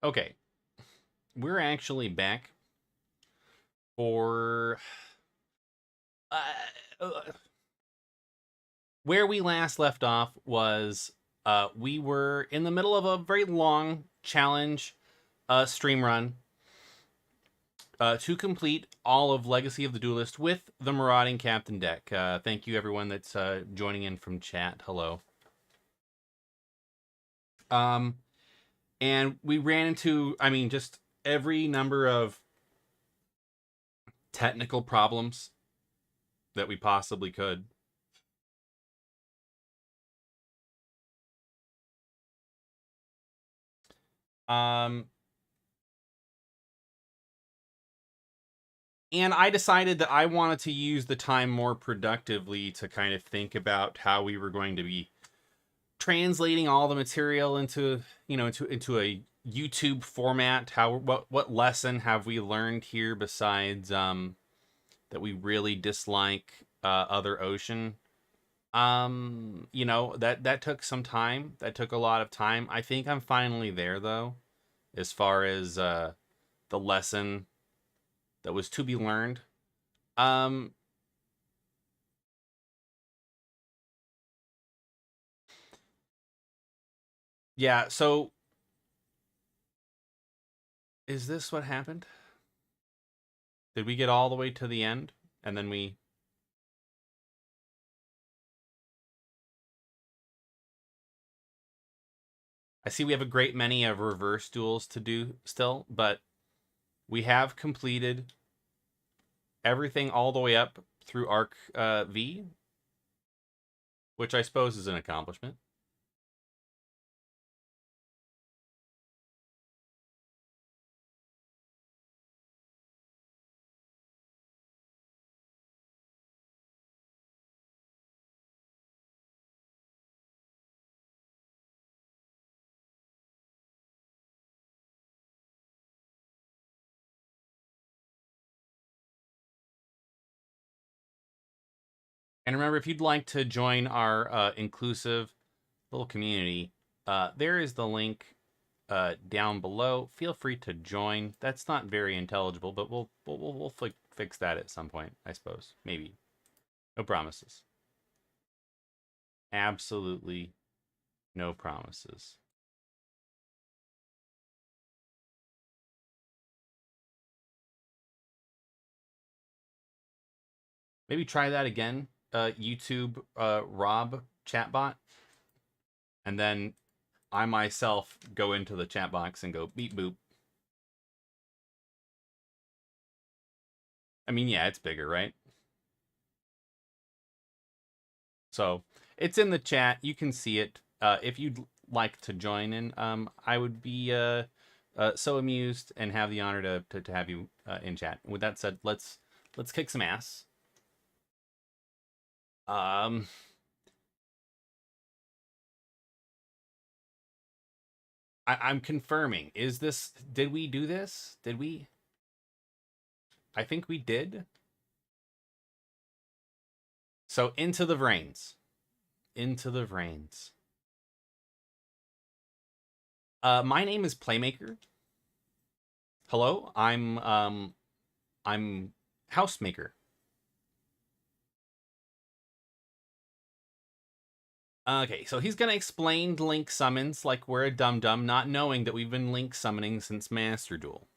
Okay, we're actually back for uh, uh, where we last left off was we were in the middle of a very long challenge stream run to complete all of Legacy of the Duelist with the Marauding Captain deck. Thank you everyone that's joining in from chat. Hello. Um, and we ran into, I mean, just every number of technical problems that we possibly could. Um, and I decided that I wanted to use the time more productively to kind of think about how we were going to be translating all the material into, into a YouTube format. What lesson have we learned here besides that we really dislike Other Ocean? That took some time. That took a lot of time. I think I'm finally there though, as far as the lesson that was to be learned. Um, yeah, so is this what happened? Did we get all the way to the end and then we I see we have a great many of reverse duels to do still, but we have completed everything all the way up through Arc V, which I suppose is an accomplishment. And remember, if you'd like to join our inclusive little community, there is the link down below. Feel free to join. That's not very intelligible, but we'll fix that at some point, I suppose. Maybe. No promises. Absolutely no promises. Maybe try that again, YouTube Rob chatbot, and then I myself go into the chat box and go beep boop. I mean, yeah, it's bigger, right? So it's in the chat. You can see it. If you'd like to join in, I would be so amused and have the honor to have you in chat. With that said, let's kick some ass. I'm confirming. Did we do this? Did we? I think we did. So into the brains. Into the brains. My name is Playmaker. Hello, I'm Housemaker. Okay, so he's gonna explain link summons like we're a dum-dum, not knowing that we've been link summoning since Master Duel.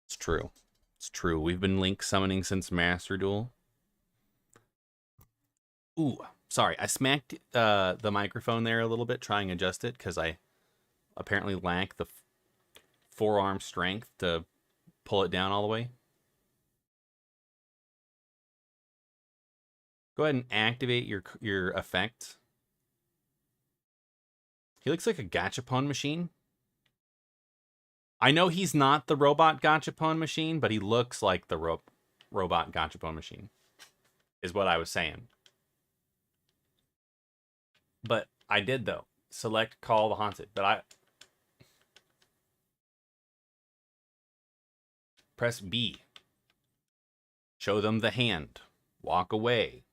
It's true. It's true. We've been link summoning since Master Duel. Ooh, sorry. I smacked the microphone there a little bit, trying to adjust it, because I apparently lack the forearm strength to pull it down all the way. Go ahead and activate your effect. He looks like a gachapon machine. I know he's not the robot gachapon machine, but he looks like the robot gachapon machine, is what I was saying. But I did, though. Select Call the Haunted. But I... Press B. Show them the hand. Walk away.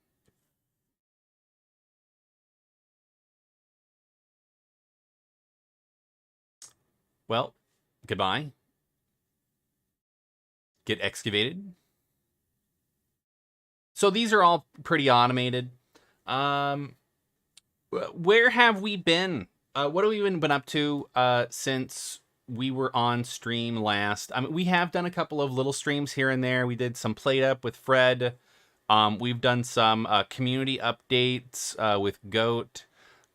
Well, goodbye. Get excavated. So these are all pretty automated. Um, where have we been? What have we been up to since we were on stream last? I mean, we have done a couple of little streams here and there. We did some Played Up with Fred. We've done some community updates with Goat.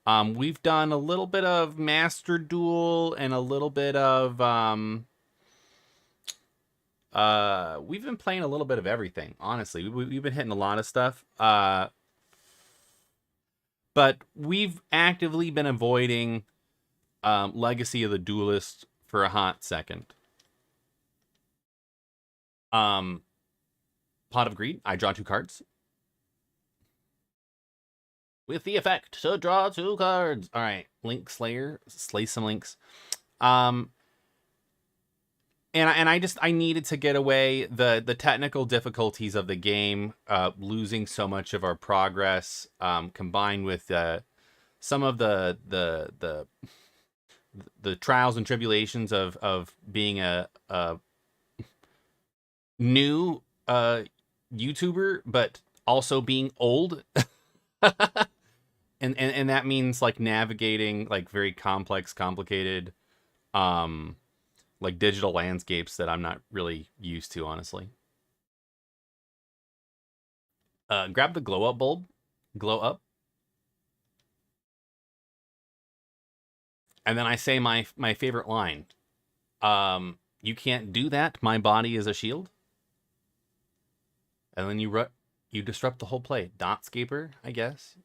We've done a little bit of Master Duel and a little bit of we've been playing a little bit of everything. Honestly, we've been hitting a lot of stuff. But we've actively been avoiding Legacy of the Duelist for a hot second. Pot of Greed. I draw 2 cards. With the effect to draw 2 cards. All right, Link Slayer, slay some links. And I needed to get away the technical difficulties of the game, losing so much of our progress, combined with some of the trials and tribulations of being a new YouTuber, but also being old. And that means like navigating like very complex, complicated like digital landscapes that I'm not really used to, honestly. Grab the glow up bulb, glow up. And then I say my favorite line. You can't do that. My body is a shield. And then you disrupt the whole play. Dotscaper, I guess.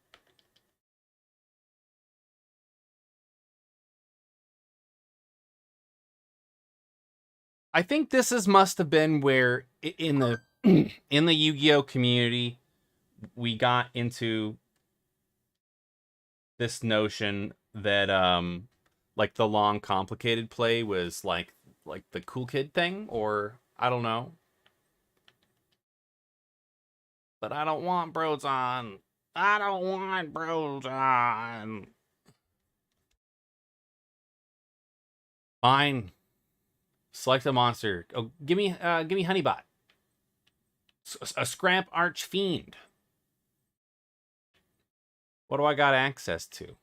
I think must have been where in the in the Yu-Gi-Oh community we got into this notion that like the long complicated play was like the cool kid thing, or I don't know. But I don't want bros on. I don't want bros on. Fine. Select a monster. Oh, give me Honeybot. A Scramp Archfiend. What do I got access to?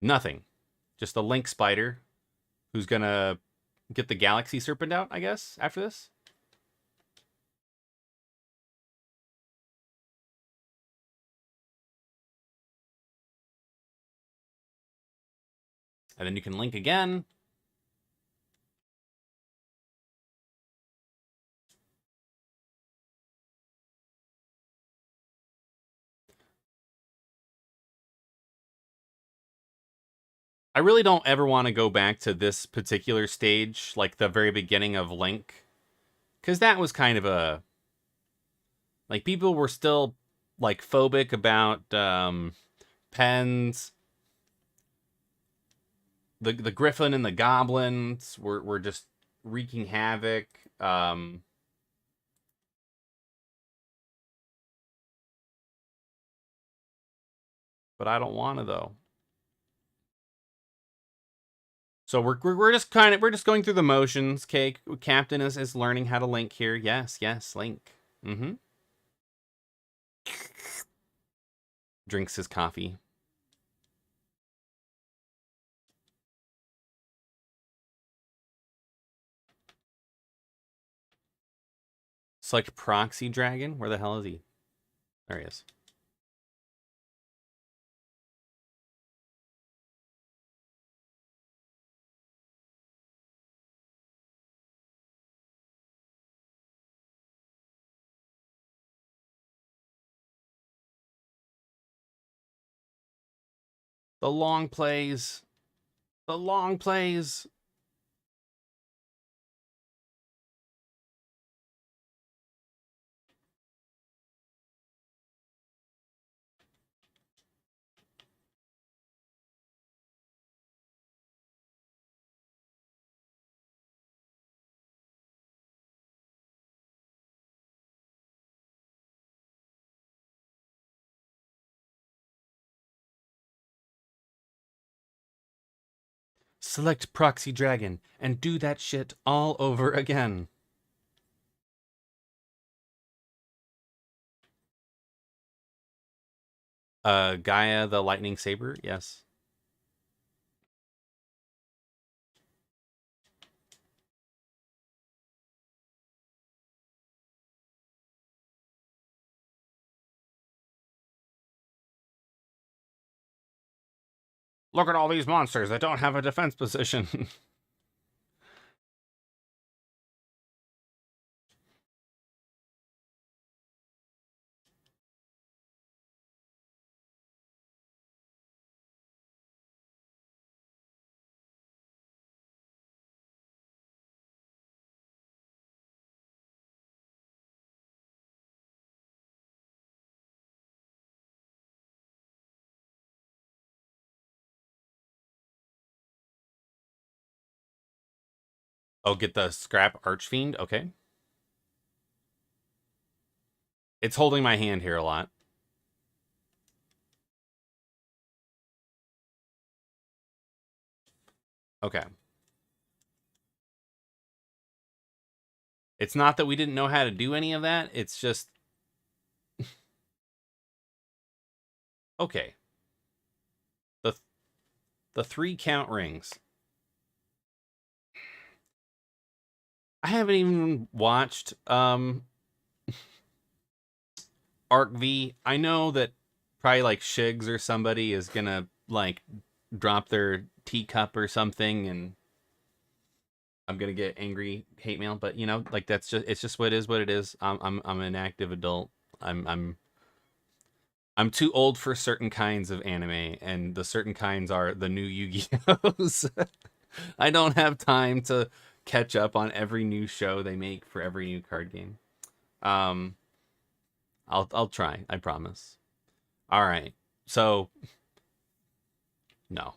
Nothing. Just a Link Spider who's gonna get the Galaxy Serpent out, I guess, after this. And then you can link again. I really don't ever want to go back to this particular stage, like the very beginning of Link. Because that was kind of a... Like, people were still, like, phobic about pens. The Griffin and the Goblins were just wreaking havoc. But I don't want to, though. So we're just going through the motions. Okay, Captain is learning how to link here. Yes, link. Mm-hmm. Drinks his coffee. Select Proxy Dragon. Where the hell is he? There he is. The long plays. The long plays. Select Proxy Dragon and do that shit all over again. Gaia the Lightning Saber, yes. Look at all these monsters that don't have a defense position. Oh, get the Scrap Archfiend? Okay. It's holding my hand here a lot. Okay. It's not that we didn't know how to do any of that. It's just... Okay. The 3 count rings. I haven't even watched Arc V. I know that probably like Shigs or somebody is gonna like drop their teacup or something, and I'm gonna get angry hate mail. But you know, like it's just what it is. I'm an active adult. I'm too old for certain kinds of anime, and the certain kinds are the new Yu-Gi-Ohs. I don't have time to catch up on every new show they make for every new card game. Um, I'll try. I promise. All right. So no,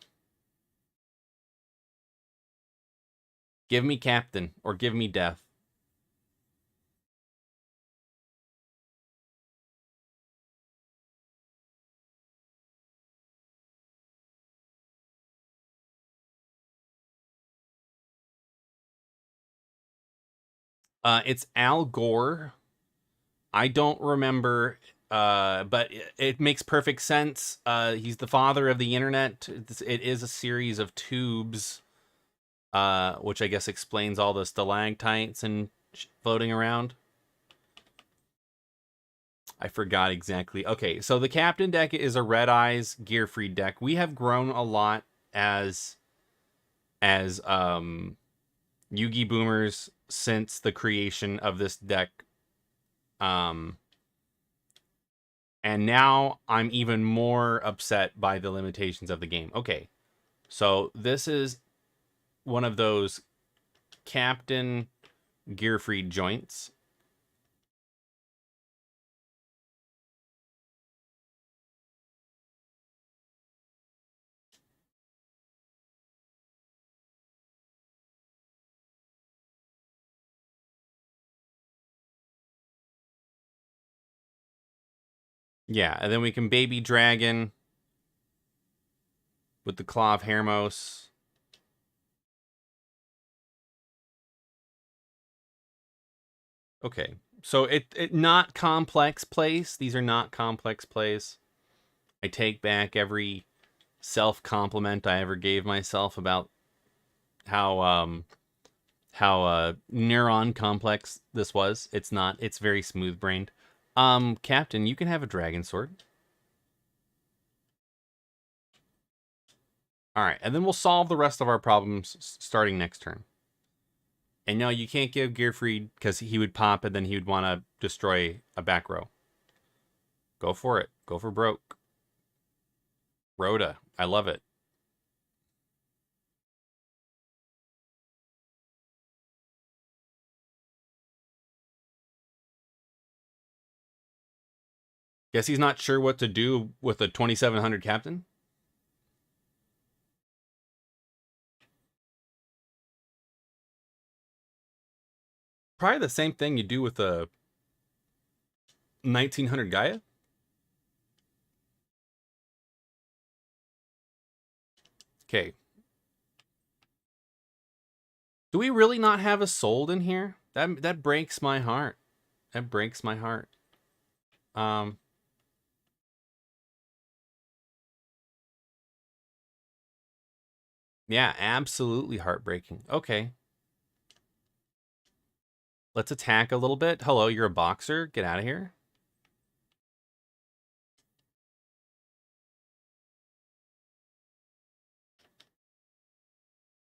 give me Captain or give me Death. It's Al Gore. I don't remember, but it makes perfect sense. He's the father of the internet. It is a series of tubes, which I guess explains all the stalactites and floating around. I forgot exactly. Okay, so the Captain deck is a Red Eyes Gear Free deck. We have grown a lot as Yugi boomers since the creation of this deck. Um, and now I'm even more upset by the limitations of the game. Okay, so this is one of those Captain Gear Free joints. Yeah, and then we can Baby Dragon with the Claw of Hermos. Okay, so it not complex plays. These are not complex plays. I take back every self-compliment I ever gave myself about how neuron complex this was. It's not. It's very smooth-brained. Captain, you can have a dragon sword. All right, and then we'll solve the rest of our problems starting next turn. And no, you can't give Gearfried because he would pop and then he would want to destroy a back row. Go for it. Go for broke. Rhoda. I love it. Guess he's not sure what to do with a 2700 captain. Probably the same thing you do with a 1900 Gaia. Okay. Do we really not have a sold in here? That breaks my heart. That breaks my heart. Yeah, absolutely heartbreaking. Okay. Let's attack a little bit. Hello, you're a boxer. Get out of here.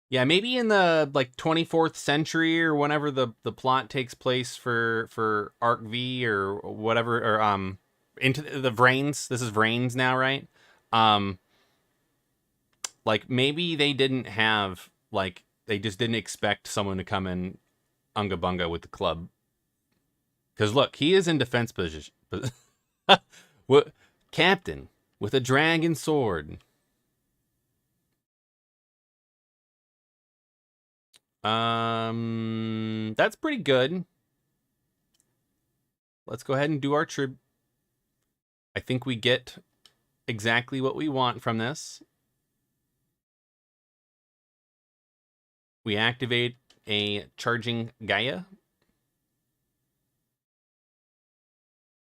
Yeah, maybe in the like 24th century or whenever the plot takes place for Arc V or whatever, or into the Vrains. This is Vrains now, right? Um like maybe they didn't have, like, they just didn't expect someone to come in unga bunga with the club. Cuz look, he is in defense position. What, captain with a dragon sword. That's pretty good. Let's go ahead and do our trib. I think we get exactly what we want from this. We activate a charging Gaia.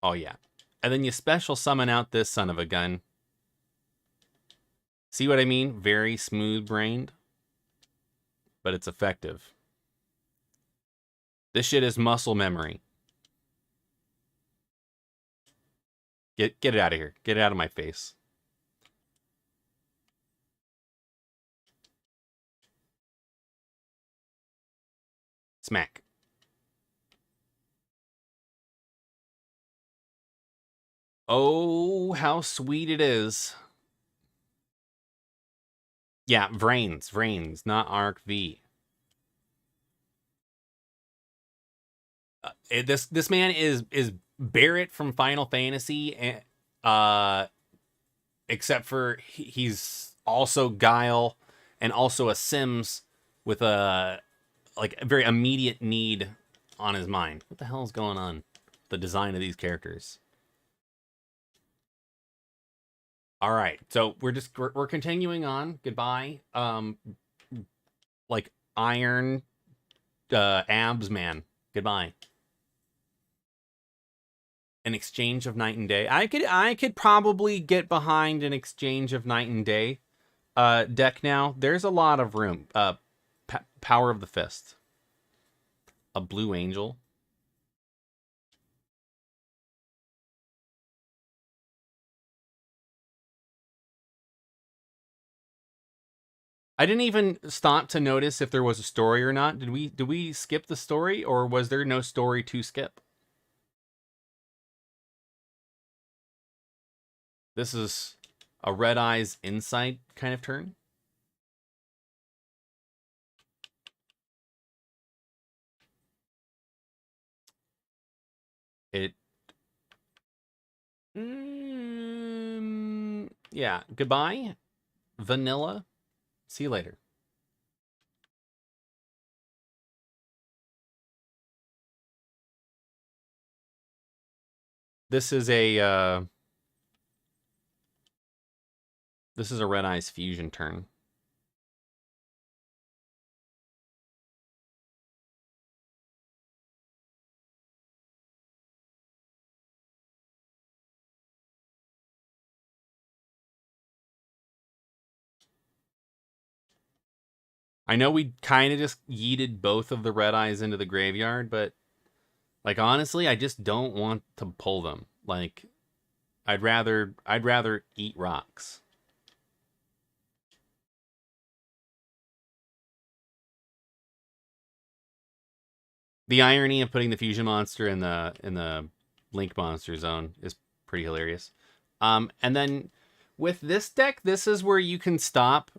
Oh, yeah. And then you special summon out this son of a gun. See what I mean? Very smooth-brained. But it's effective. This shit is muscle memory. Get it out of here. Get it out of my face. Smack. Oh, how sweet it is. Yeah, Vrains, not Arc V. This man is Barrett from Final Fantasy, except for he's also Guile and also a Sims with a very immediate need on his mind. What the hell is going on? The design of these characters. All right, so we're continuing on. Goodbye. Like Iron Abs man. Goodbye. An exchange of night and day. I could probably get behind an exchange of night and day deck now. There's a lot of room. Power of the Fist. A blue angel. I didn't even stop to notice if there was a story or not. Did we skip the story, or was there no story to skip? This is a Red Eyes Insight kind of turn. It. Yeah. Goodbye, vanilla. See you later. This is a Red Eyes fusion turn. I know we kind of just yeeted both of the Red Eyes into the graveyard, but like honestly, I just don't want to pull them. Like I'd rather eat rocks. The irony of putting the fusion monster in the link monster zone is pretty hilarious. And then with this deck, this is where you can stop,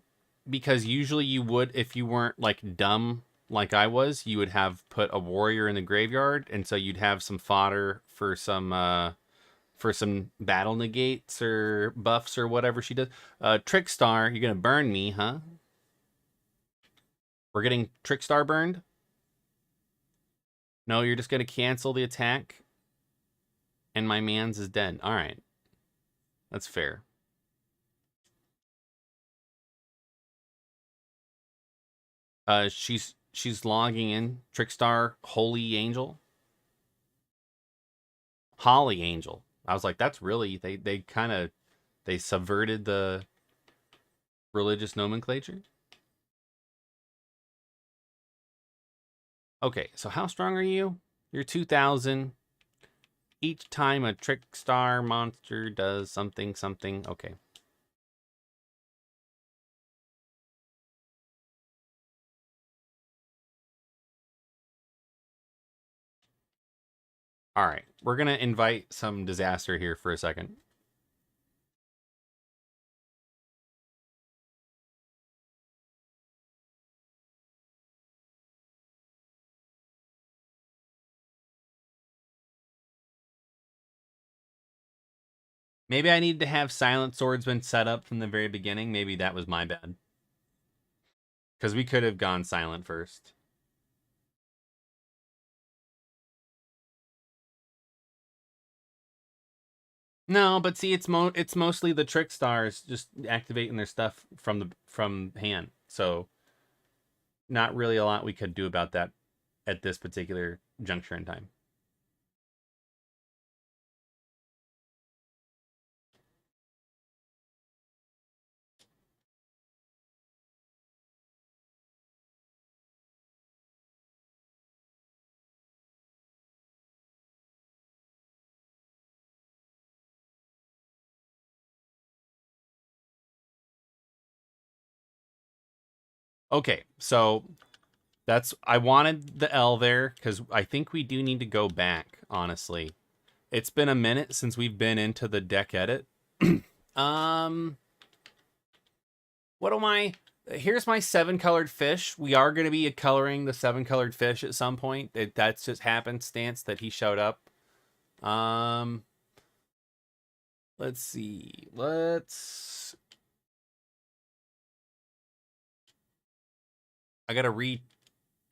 because usually you would, if you weren't like dumb like I was, you would have put a warrior in the graveyard, and so you'd have some fodder for some battle negates or buffs or whatever she does. Trickstar, you're gonna burn me, huh? We're getting Trickstar burned? No, you're just gonna cancel the attack, and my man's is dead. All right, that's fair. She's She's logging in. Trickstar Holy Angel. Holly Angel. I was like, that's really they kind of they subverted the religious nomenclature. Okay, so how strong are you? You're 2,000. Each time a Trickstar monster does something, something. Okay. All right, we're gonna invite some disaster here for a second. Maybe I need to have Silent Swordsman set up from the very beginning. Maybe that was my bad. Because we could have gone silent first. No, but see, it's mostly the trick stars just activating their stuff from hand. So not really a lot we could do about that at this particular juncture in time. Okay, so I wanted the L there because I think we do need to go back, honestly. It's been a minute since we've been into the deck edit. um what am I Here's my 7-colored fish. We are going to be coloring the 7-colored fish at some point. That's just happenstance that he showed up. Let's see. I got to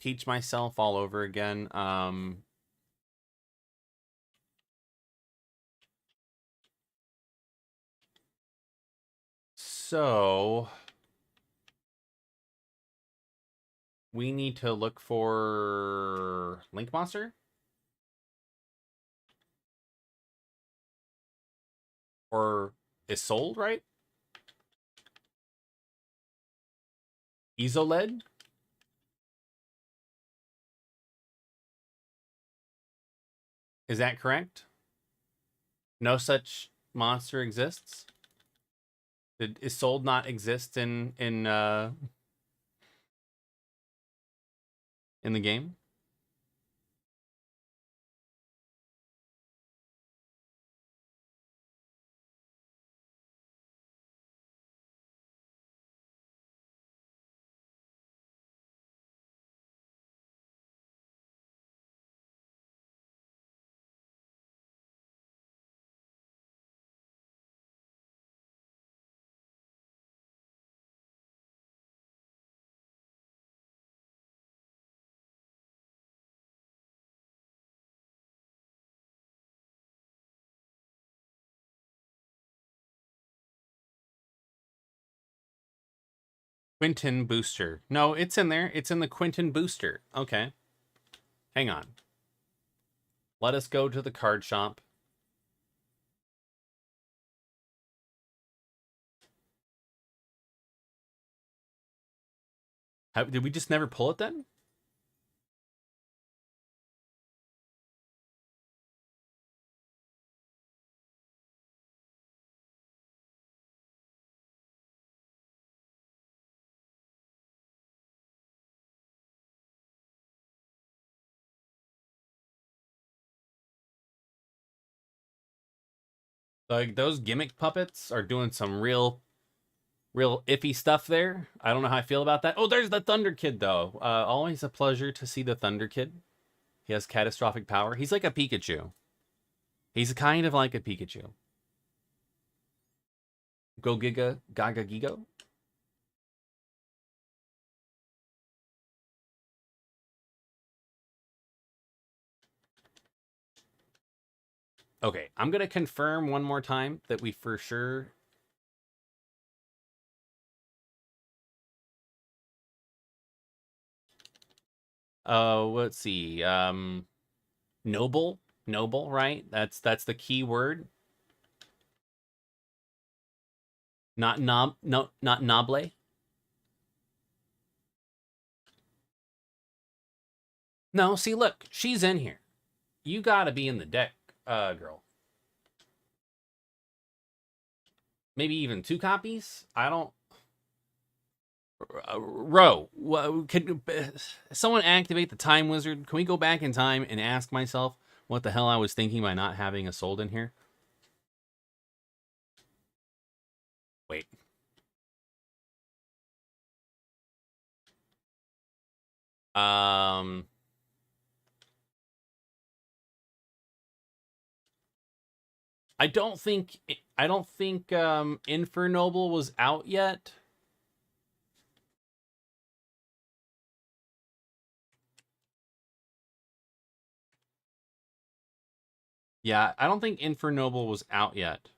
reteach myself all over again. So we need to look for Link Monster or is sold, right? Ezoled? Is that correct? No such monster exists? Is sold not exist in the game? Quinton Booster. No, it's in there. It's in the Quinton Booster. Okay. Hang on. Let us go to the card shop. Did we just never pull it then? Like, those gimmick puppets are doing some real iffy stuff there. I don't know how I feel about that. Oh, there's the Thunder Kid, though. Always a pleasure to see the Thunder Kid. He has catastrophic power. He's like a Pikachu. He's kind of like a Pikachu. Go Giga, Gaga Gigo. Okay, I'm going to confirm one more time that we for sure... Let's see. Noble, noble, right? That's the key word. Not no, not noble. No, see, look, she's in here. You got to be in the deck, girl. Maybe even 2 copies. I don't. Row, can someone activate the time wizard? Can we go back in time and ask myself what the hell I was thinking by not having a sold in here? Wait. Um, I don't think Infernoble was out yet. Yeah, I don't think Infernoble was out yet.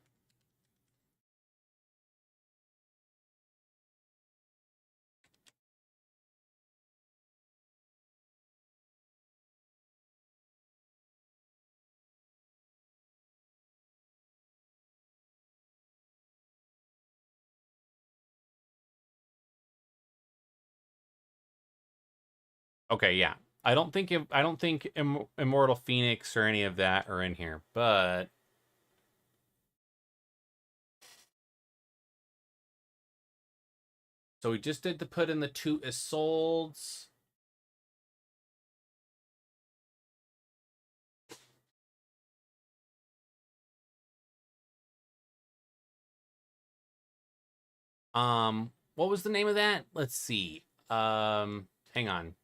Okay, yeah. I don't think Immortal Phoenix or any of that are in here, but so we just did to put in the 2 Isoldes. What was the name of that? Let's see. Hang on.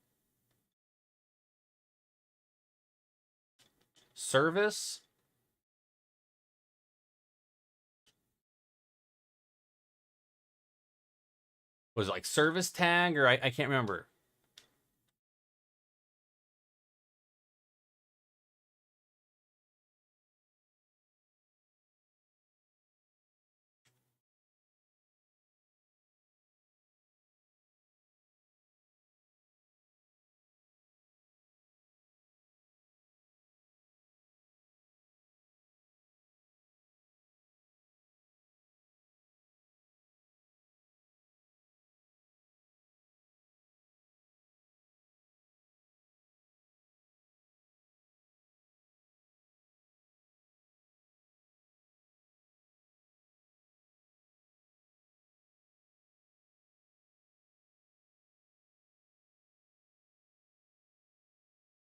Service? Was it like service tag or I can't remember.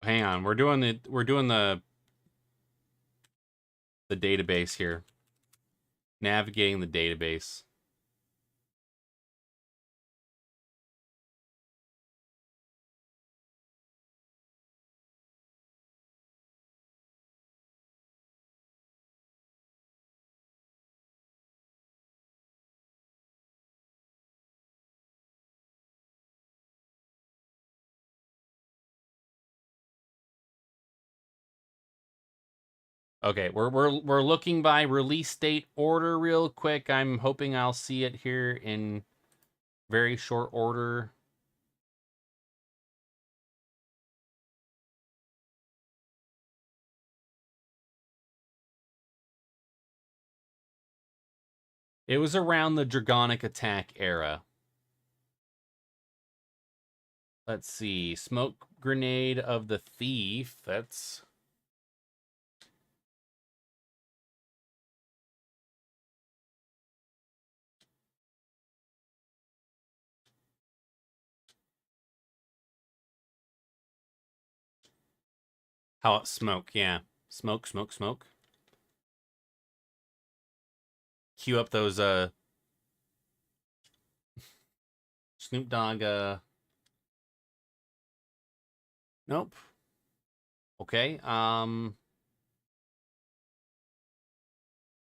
Hang on. We're doing the database here. Navigating the database. Okay, we're looking by release date order real quick. I'm hoping I'll see it here in very short order. It was around the Dragonic Attack era. Let's see. Smoke Grenade of the Thief. That's how it smoke. Yeah. Smoke, smoke, smoke. Cue up those Snoop Dogg nope. Okay.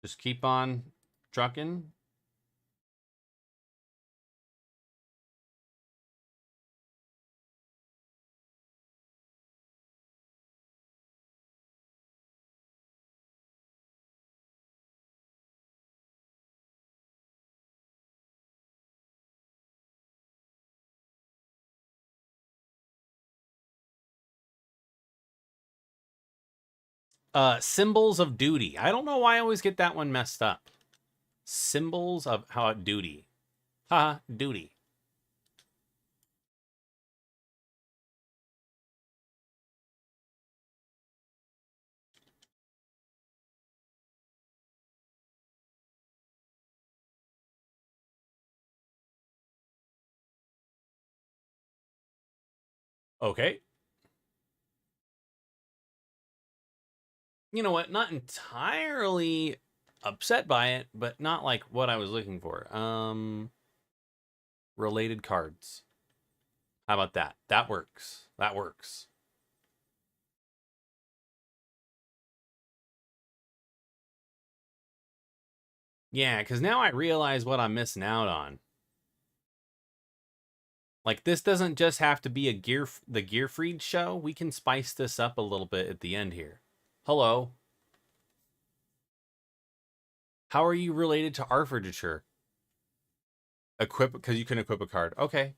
Just keep on trucking. Symbols of duty. I don't know why I always get that one messed up. Symbols of how duty. Haha, duty. Okay. You know what? Not entirely upset by it, but not like what I was looking for. Related cards. How about that? That works. That works. Yeah, because now I realize what I'm missing out on. Like this doesn't just have to be the Gearfried show. We can spice this up a little bit at the end here. Hello. How are you related to Arfurditure? Equip because you can equip a card. Okay.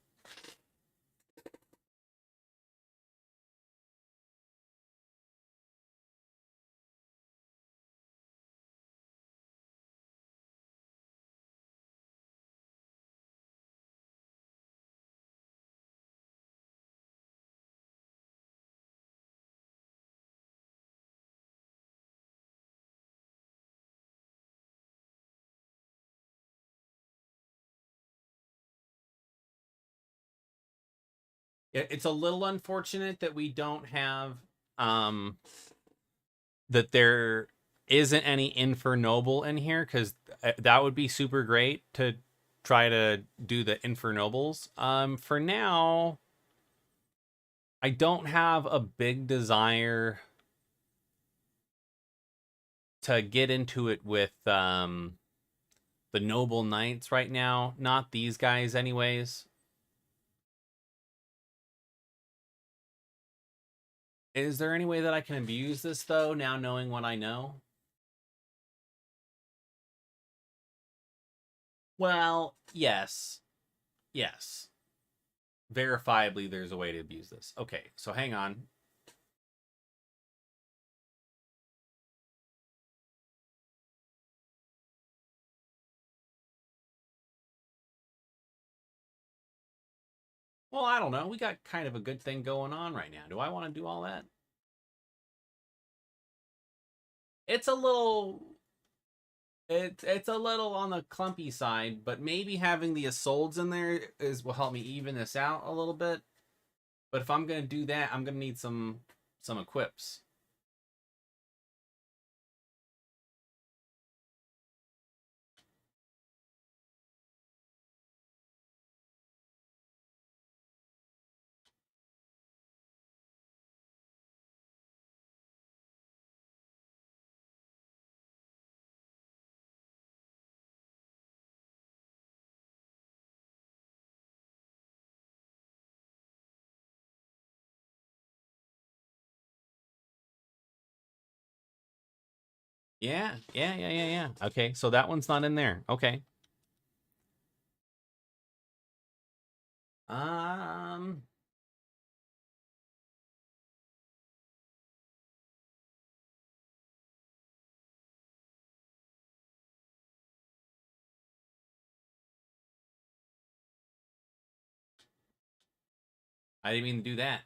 It's a little unfortunate that we don't have um that there isn't any Infernoble in here because that would be super great to try to do the Infernobles. For now, I don't have a big desire to get into it with the Noble Knights right now. Not these guys, anyways. Is there any way that I can abuse this though? Now knowing what I know. Well, yes, yes. Verifiably, there's a way to abuse this. Okay, so hang on. Well, I don't know. We got kind of a good thing going on right now. Do I want to do all that? It's a little it's a little on the clumpy side, but maybe having the Isoldes in there is will help me even this out a little bit. But if I'm gonna do that, I'm gonna need some equips. Yeah. Okay, so that one's not in there. Okay. Um, I didn't mean to do that.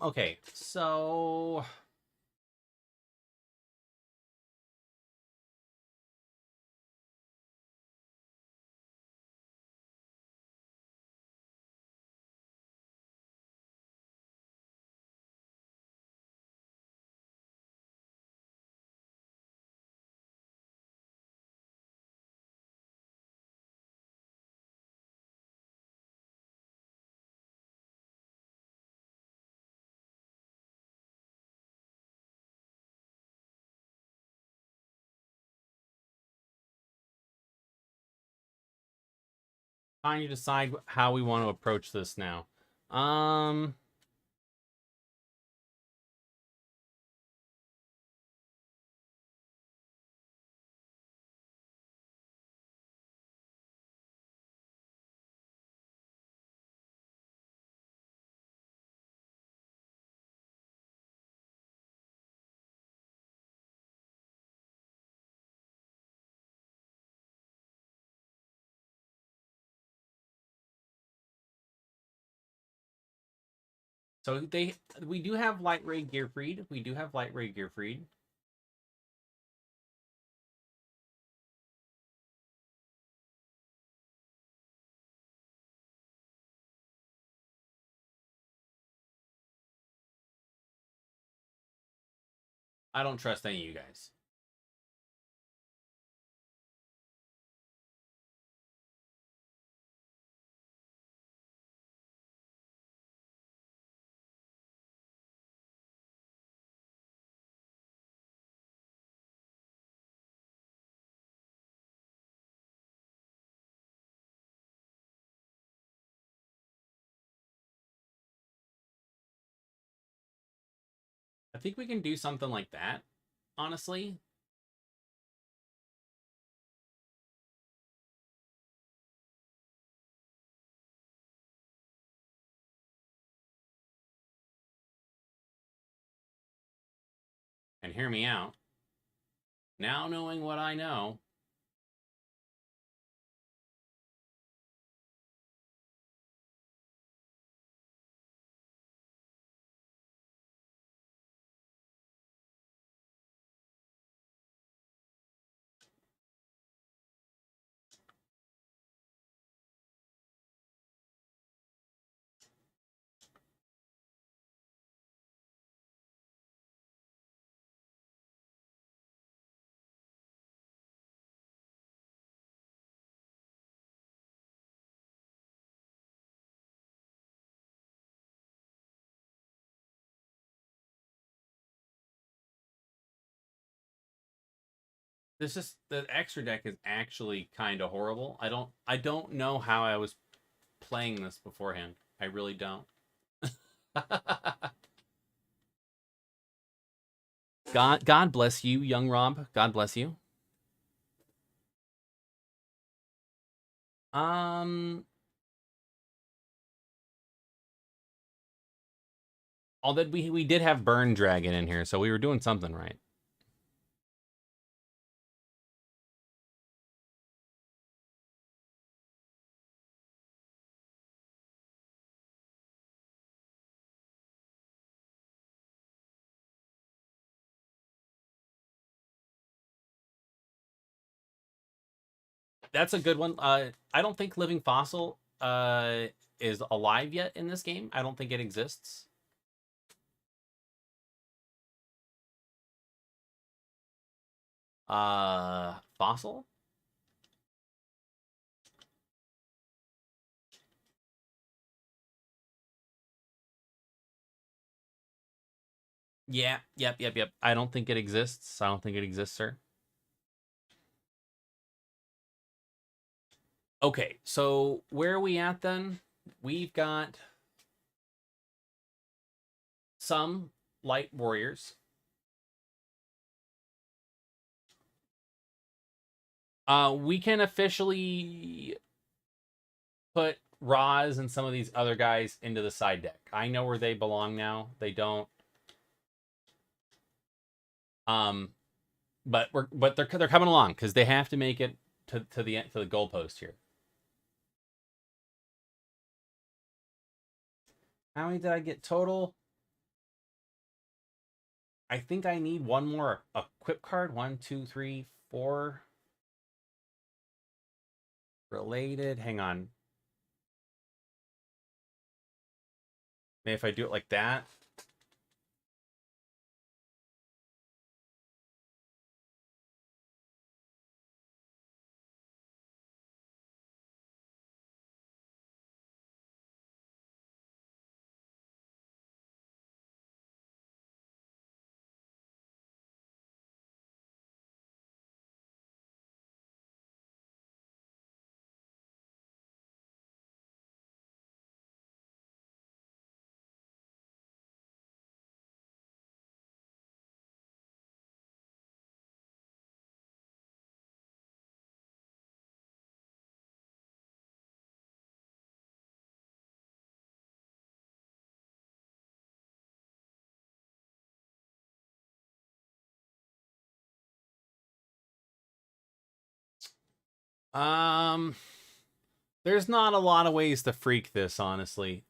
Okay. So Trying to decide how we want to approach this now. Um, so we do have light ray gear freed. We do have light ray gear freed. I don't trust any of you guys. I think we can do something like that, honestly. And hear me out. Now knowing what I know, this is the extra deck is actually kind of horrible. I don't know how I was playing this beforehand. I really don't. God bless you, young Rob. God bless you. Um, although we did have Burn Dragon in here, so we were doing something right. That's a good one. I don't think Living Fossil is alive yet in this game. I don't think it exists. Fossil? Yeah, yep. I don't think it exists. I don't think it exists, sir. Okay, so where are we at then? We've got some light warriors. We can officially put Roz and some of these other guys into the side deck. I know where they belong now. They don't. Um, but they're coming along because they have to make it to the goalpost here. How many did I get total? I think I need one more equip card. 1, 2, 3, 4. Related. Hang on. Maybe if I do it like that. Um, there's not a lot of ways to freak this, honestly.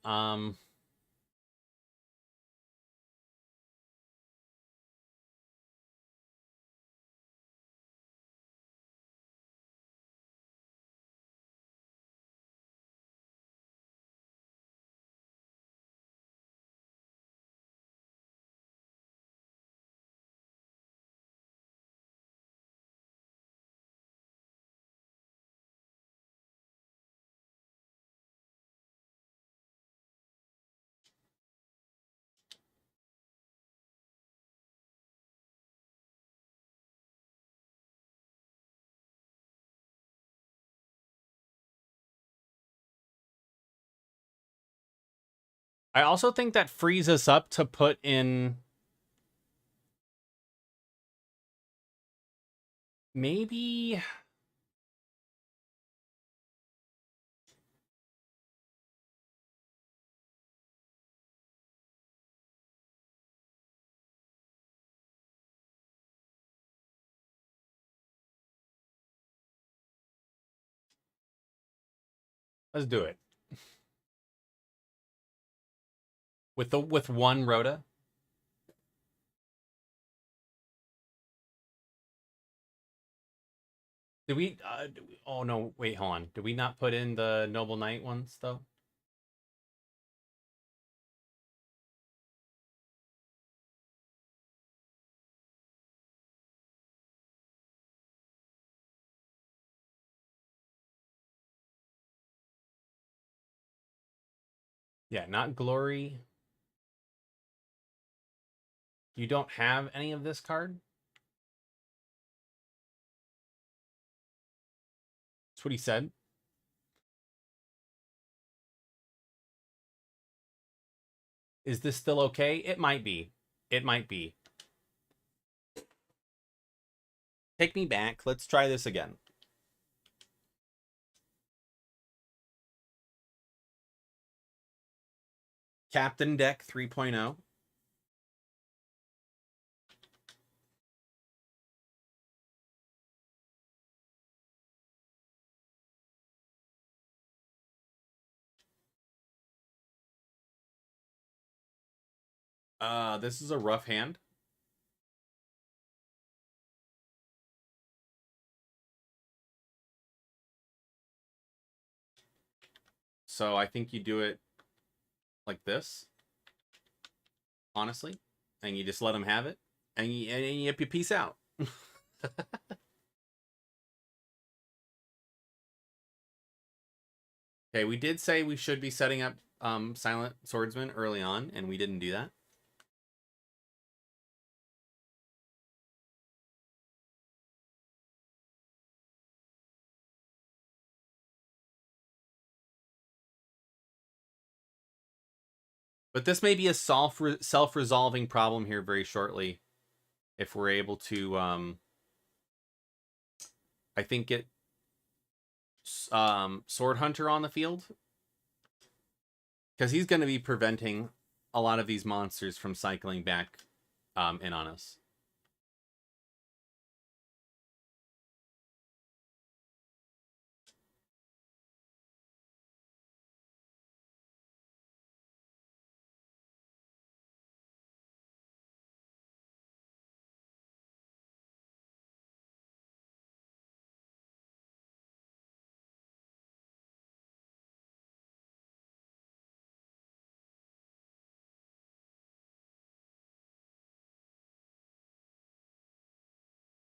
I also think that frees us up to put in maybe. Let's do it with one Rhoda. Oh no, wait, hold on. Did we not put in the Noble Knight ones though? Yeah, not glory. You don't have any of this card? That's what he said. Is this still okay? It might be. It might be. Take me back. Let's try this again. Captain Deck 3.0. This is a rough hand. So I think you do it like this, honestly, and you just let them have it, and you peace out. Okay, we did say we should be setting up Silent Swordsman early on, and we didn't do that. But this may be a self-resolving problem here very shortly if we're able to, I think, get Sword Hunter on the field. Because he's going to be preventing a lot of these monsters from cycling back in on us.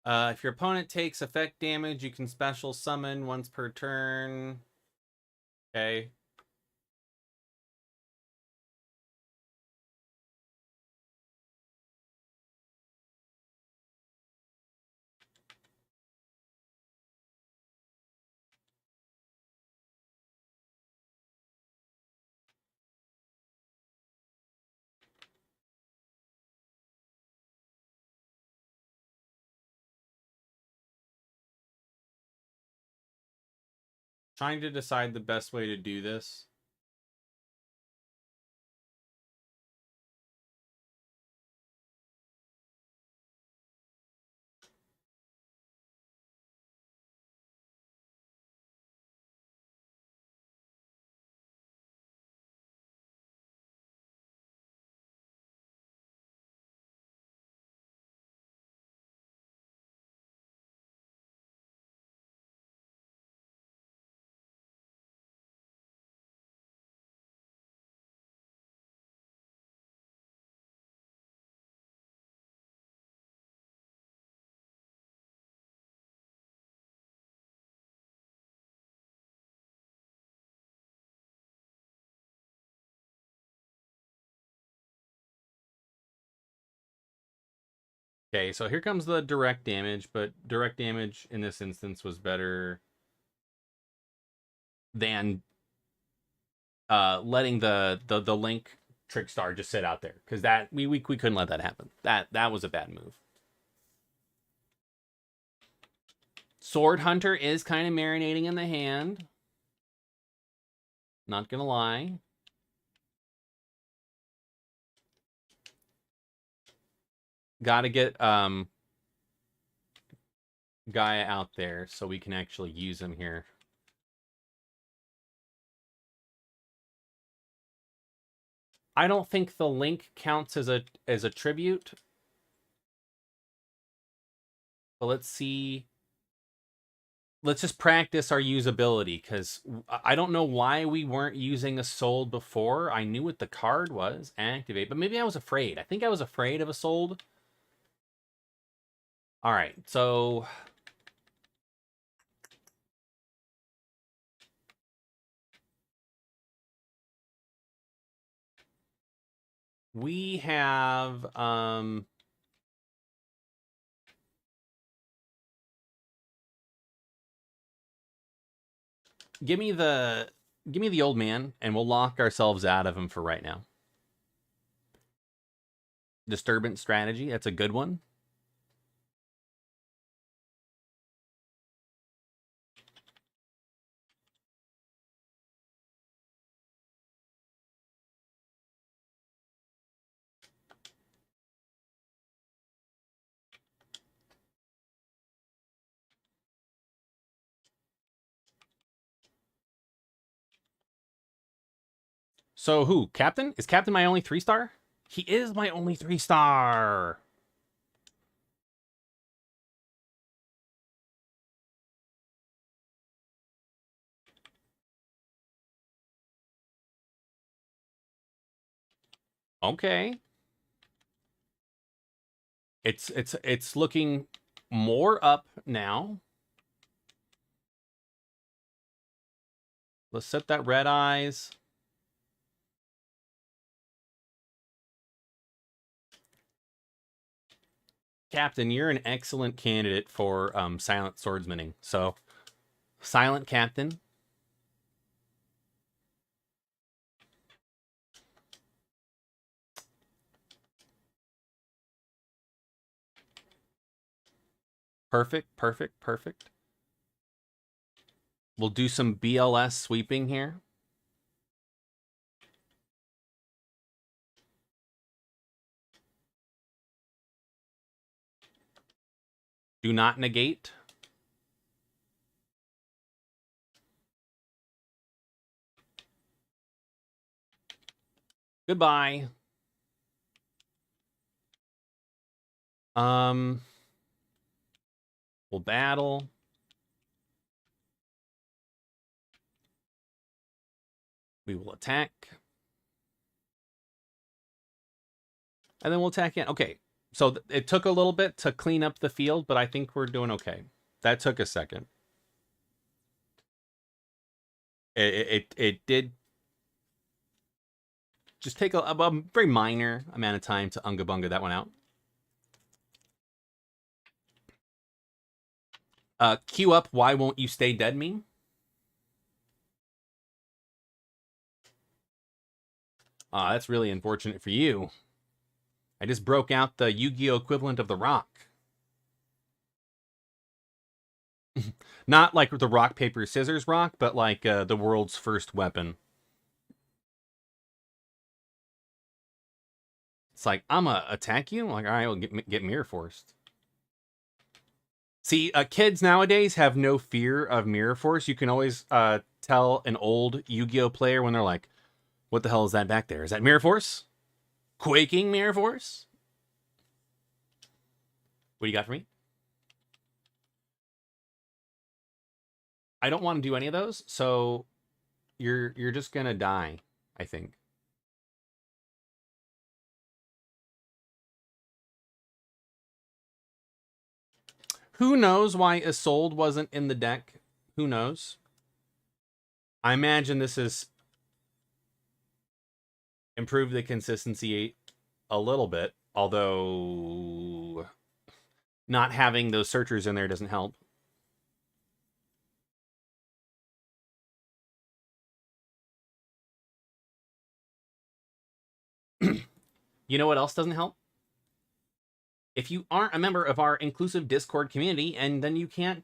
If your opponent takes effect damage, you can special summon once per turn. Okay. Trying to decide the best way to do this. Okay, so here comes the direct damage, but direct damage in this instance was better than letting the Link Trickstar just sit out there, because that we couldn't let that happen. That was a bad move. Sword Hunter is kind of marinating in the hand. Not gonna lie. Gotta get Gaia out there so we can actually use him here. I don't think the Link counts as a tribute. But let's see. Let's just practice our usability, because I don't know why we weren't using a sold before. I knew what the card was, activate, but maybe I was afraid. I think I was afraid of a sold. All right, so we have give me the old man, and we'll lock ourselves out of him for right now. Disturbance strategy, that's a good one. So who? Captain? Is Captain my only 3-star? He is my only 3-star. Okay. It's looking more up now. Let's set that red eyes. Captain, you're an excellent candidate for silent swordsmaning. So, silent captain. Perfect, perfect, perfect. We'll do some BLS sweeping here. Do not negate. Goodbye. We'll battle. We will attack. And then we'll attack again. Okay, so it took a little bit to clean up the field, but I think we're doing okay. That took a second. It did just take a very minor amount of time to Unga Bunga that one out. Queue up, why won't you stay dead meme? That's really unfortunate for you. I just broke out the Yu-Gi-Oh equivalent of the rock. Not like the rock, paper, scissors rock, but like the world's first weapon. It's like, I'm gonna attack you? I'm like, all right, we'll get Mirror Forced. See, kids nowadays have no fear of Mirror Force. You can always tell an old Yu-Gi-Oh player when they're like, what the hell is that back there? Is that Mirror Force? Quaking Mirror Force? What do you got for me? I don't want to do any of those, so you're just gonna die, I think. Who knows why Isolde wasn't in the deck? Who knows? I imagine this has improved the consistency a little bit, although not having those searchers in there doesn't help. You know what else doesn't help? If you aren't a member of our inclusive Discord community, and then you can't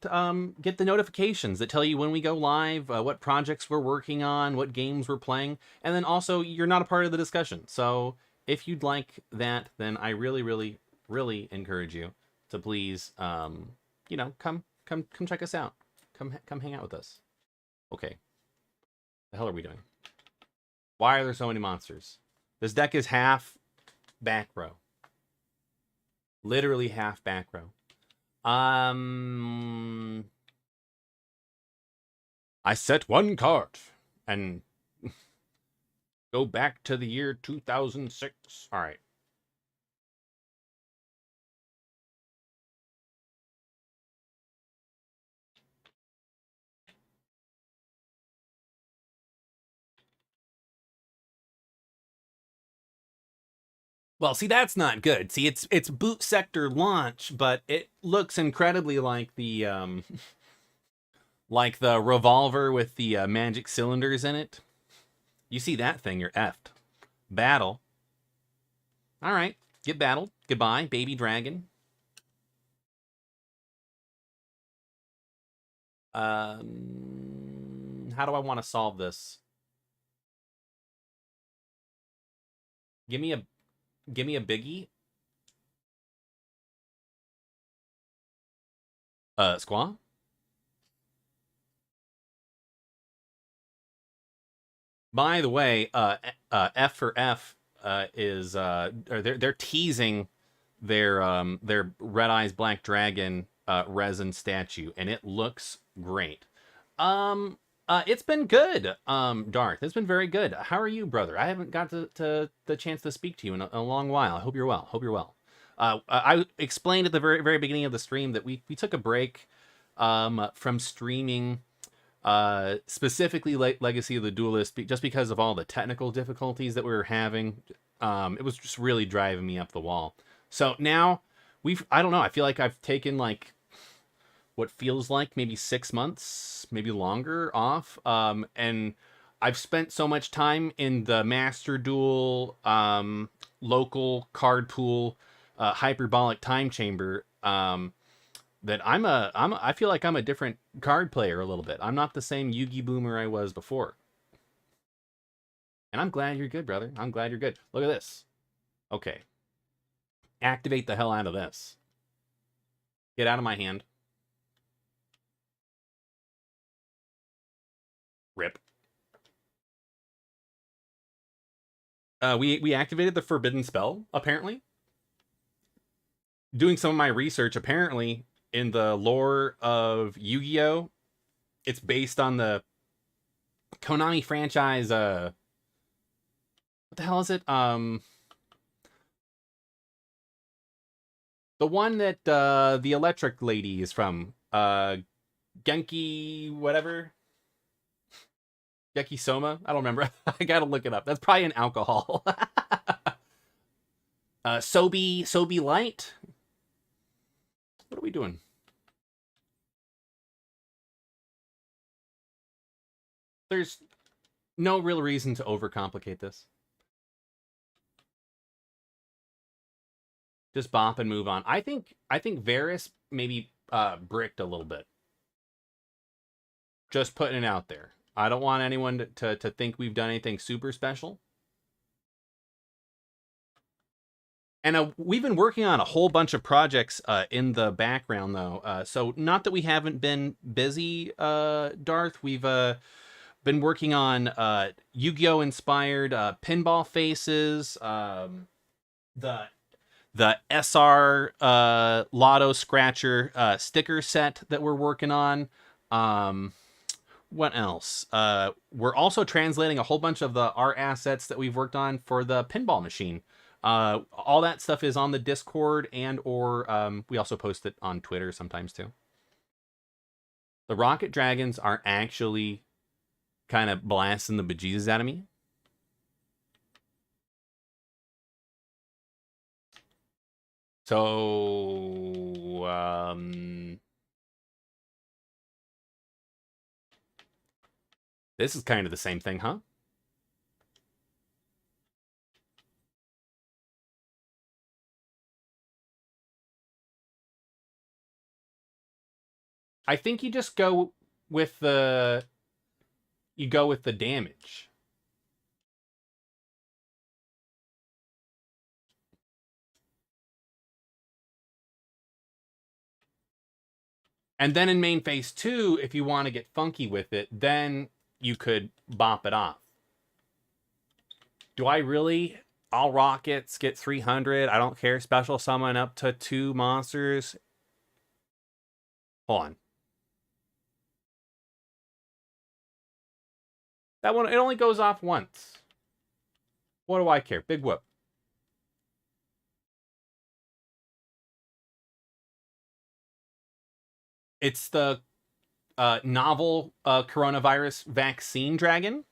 get the notifications that tell you when we go live, what projects we're working on, what games we're playing, and then also you're not a part of the discussion. So if you'd like that, then I really, really, really encourage you to please, come check us out. Come hang out with us. Okay, the hell are we doing? Why are there so many monsters? This deck is half back row. Literally half back row. I set one card and go back to the year 2006. All right. Well, see, that's not good. See, it's boot sector launch, but it looks incredibly like the like the revolver with the magic cylinders in it. You see that thing, you're effed. Battle. All right, get battled. Goodbye, baby dragon. How do I want to solve this? Give me a biggie. Squaw? By the way, F for F is or they're teasing their Red Eyes Black Dragon resin statue, and it looks great. It's been good, Darth. It's been very good. How are you, brother? I haven't got to the chance to speak to you in a long while. I hope you're well. Hope you're well. I explained at the very beginning of the stream that we took a break from streaming specifically Legacy of the Duelist just because of all the technical difficulties that we were having. It was just really driving me up the wall. So now I don't know, I feel like I've taken like what feels like maybe 6 months, maybe longer off. And I've spent so much time in the Master Duel local card pool hyperbolic time chamber that I feel like I'm a different card player a little bit. I'm not the same Yugi boomer I was before. And I'm glad you're good, brother. I'm glad you're good. Look at this. Okay. Activate the hell out of this. Get out of my hand. Rip. We activated the forbidden spell, apparently. Doing some of my research, apparently, in the lore of Yu-Gi-Oh! It's based on the Konami franchise, what the hell is it? The one that the electric lady is from. Genki whatever. Genki Soma? I don't remember. I gotta look it up. That's probably an alcohol. Sobi Light? What are we doing? There's no real reason to overcomplicate this. Just bop and move on. I think Varys maybe bricked a little bit. Just putting it out there. I don't want anyone to think we've done anything super special. And we've been working on a whole bunch of projects in the background, though. So not that we haven't been busy, Darth. We've been working on Yu-Gi-Oh! Inspired pinball faces, the SR Lotto Scratcher sticker set that we're working on. What else? We're also translating a whole bunch of our assets that we've worked on for the pinball machine. All that stuff is on the Discord or we also post it on Twitter sometimes too. The Rocket Dragons are actually kind of blasting the bejesus out of me. So this is kind of the same thing, huh? I think you just go with the damage. And then in main phase 2, if you want to get funky with it, then you could bop it off. Do I really? All rockets get 300. I don't care. Special summon up to 2 monsters. Hold on. That one, it only goes off once. What do I care? Big whoop. It's the novel coronavirus vaccine dragon.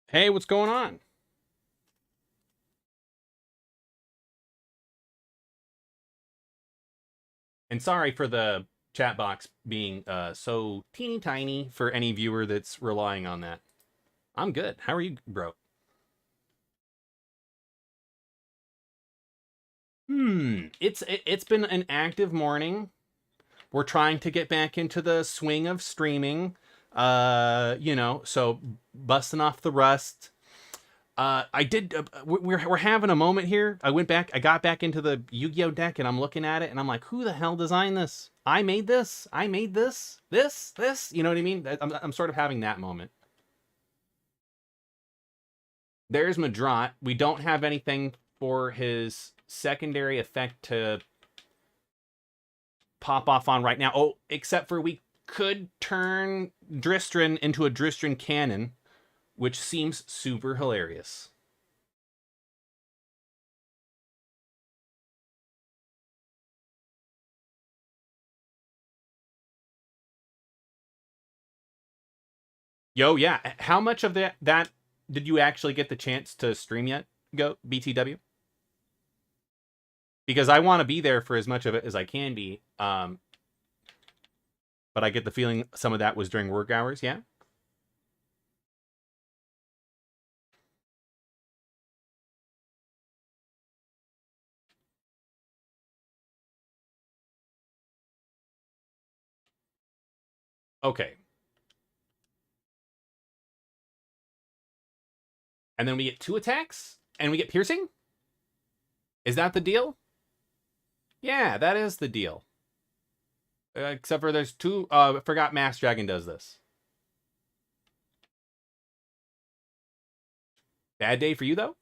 Hey, what's going on? And sorry for the chat box being so teeny tiny for any viewer that's relying on that. I'm good. How are you, bro? It's been an active morning. We're trying to get back into the swing of streaming. So busting off the rust. I did. We're having a moment here. I got back into the Yu-Gi-Oh deck, and I'm looking at it, and I'm like, who the hell designed this? I made this. I made this. This. You know what I mean? I'm sort of having that moment. There's Madrat. We don't have anything for his secondary effect to pop off on right now. Oh, except for we could turn Dristrin into a Dristrin cannon, which seems super hilarious. Yo, yeah. How much of that did you actually get the chance to stream yet? Go BTW? Because I want to be there for as much of it as I can be. But I get the feeling some of that was during work hours. Yeah. Okay. And then we get 2 attacks and we get piercing? Is that the deal? Yeah, that is the deal. Except for there's 2. I forgot Mass Dragon does this. Bad day for you, though?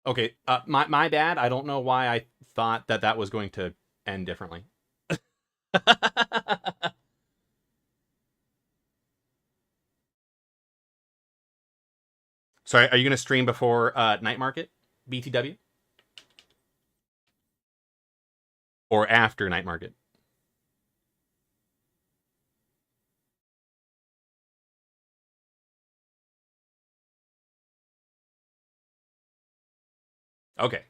Okay, my bad. I don't know why I thought that was going to end differently. Sorry, are you going to stream before Night Market, BTW? Or after Night Market? Okay.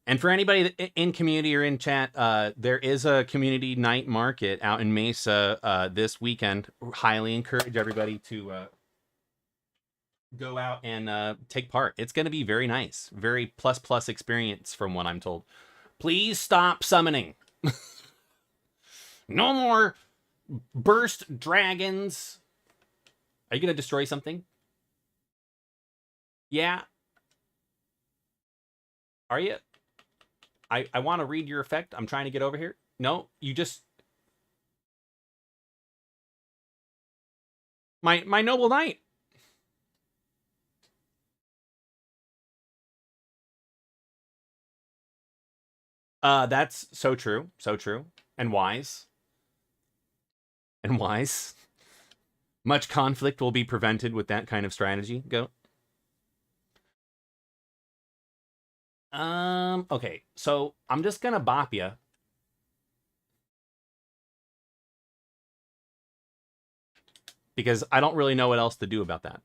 And for anybody in community or in chat, there is a community night market out in Mesa this weekend. Highly encourage everybody to go out and take part. It's going to be very nice. Very plus experience from what I'm told. Please stop summoning. No more burst dragons. Are you going to destroy something? Yeah. Are you? I want to read your effect. I'm trying to get over here. No, you just... My noble knight. That's so true. So true. And wise. And wise. Much conflict will be prevented with that kind of strategy. Go. Okay, so I'm just gonna bop you. Because I don't really know what else to do about that.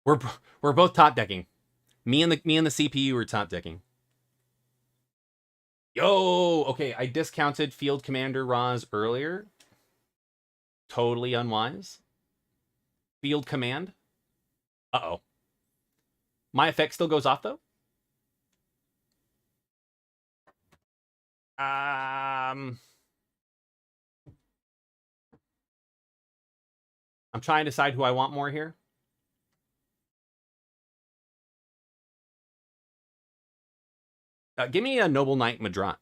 We're we're both top decking. Me and the CPU are top decking. Yo, okay, I discounted Field Commander Roz earlier. Totally unwise. Field Command. Uh-oh. My effect still goes off, though? I'm trying to decide who I want more here. Give me a Noble Knight Madrat.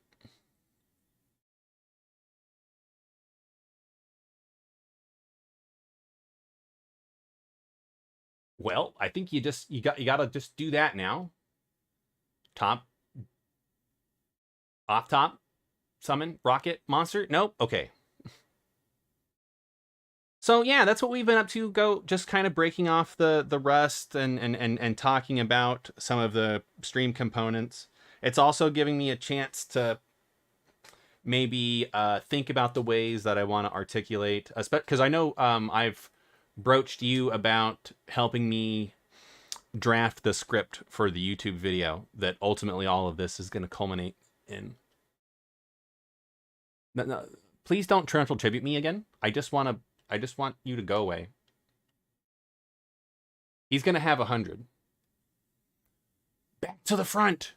Well, I think you gotta just do that now. Top. Off top. Summon. Rocket. Monster. Nope. Okay. So yeah, that's what we've been up to. Go just kind of breaking off the rust and talking about some of the stream components. It's also giving me a chance to maybe think about the ways that I want to articulate, because I know I've broached you about helping me draft the script for the YouTube video that ultimately all of this is going to culminate in. No, please don't torrential tribute me again. I just want you to go away. He's going to have 100. Back to the front.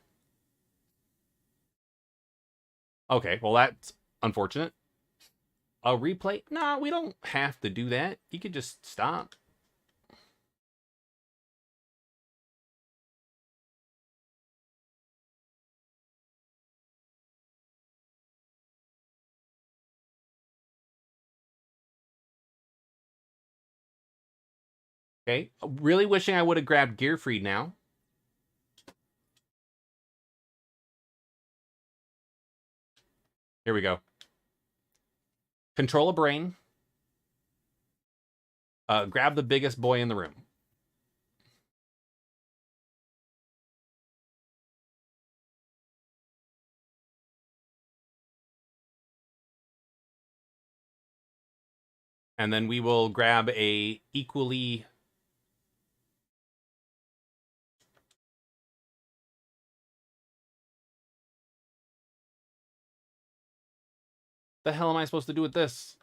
Okay, well, that's unfortunate. A replay? No, we don't have to do that. You could just stop. Okay, really wishing I would have grabbed Gearfried now. Here we go. Control a brain. Grab the biggest boy in the room. And then we will grab a equally... The hell am I supposed to do with this?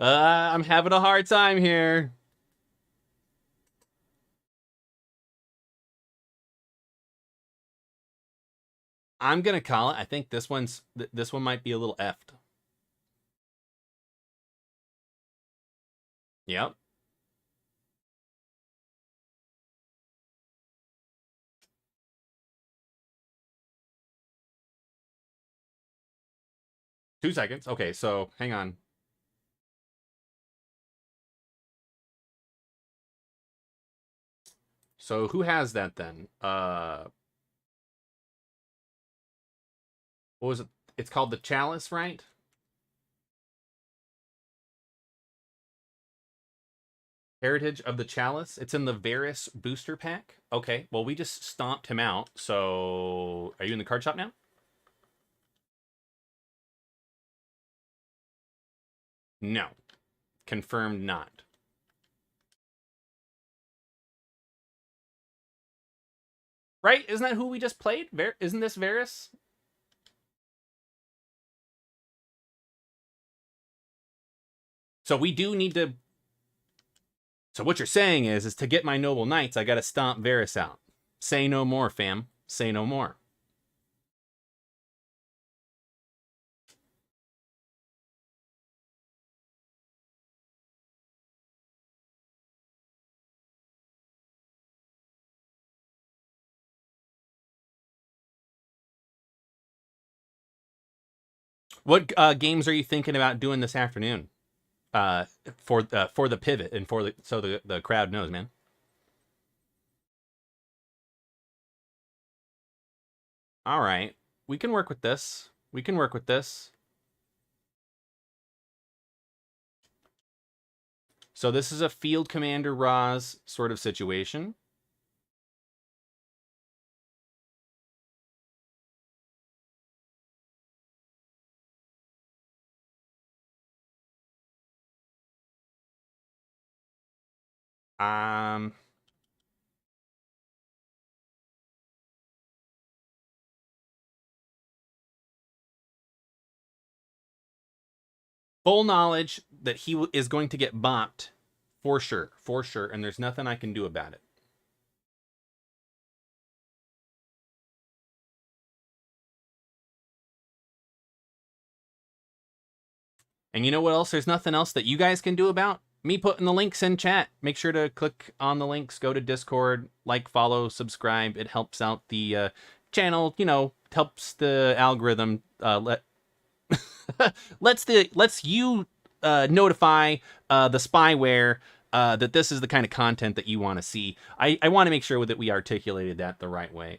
I'm having a hard time here. I'm gonna call it. I think this one might be a little effed. Yep. Two seconds. Okay, so hang on. So who has that then? What was it? It's called the Chalice, right? Heritage of the Chalice. It's in the Varus booster pack. Okay, well, we just stomped him out. So, are you in the card shop now? No. Confirmed not. Right? Isn't that who we just played? Isn't this Varus? So we do need to... So what you're saying is to get my Noble Knights, I gotta stomp Varus out. Say no more, fam. Say no more. What games are you thinking about doing this afternoon? For the pivot and for the crowd knows, man. All right, we can work with this. We can work with this. So this is a Field Commander Roz sort of situation. Um, Full knowledge that he is going to get bopped for sure, and there's nothing I can do about it. And you know what else? There's nothing else that you guys can do about me putting the links in chat. Make sure to click on the links, go to Discord, like, follow, subscribe. It helps out the channel. You know, helps the algorithm. Lets you notify the spyware that this is the kind of content that you want to see. I want to make sure that we articulated that the right way.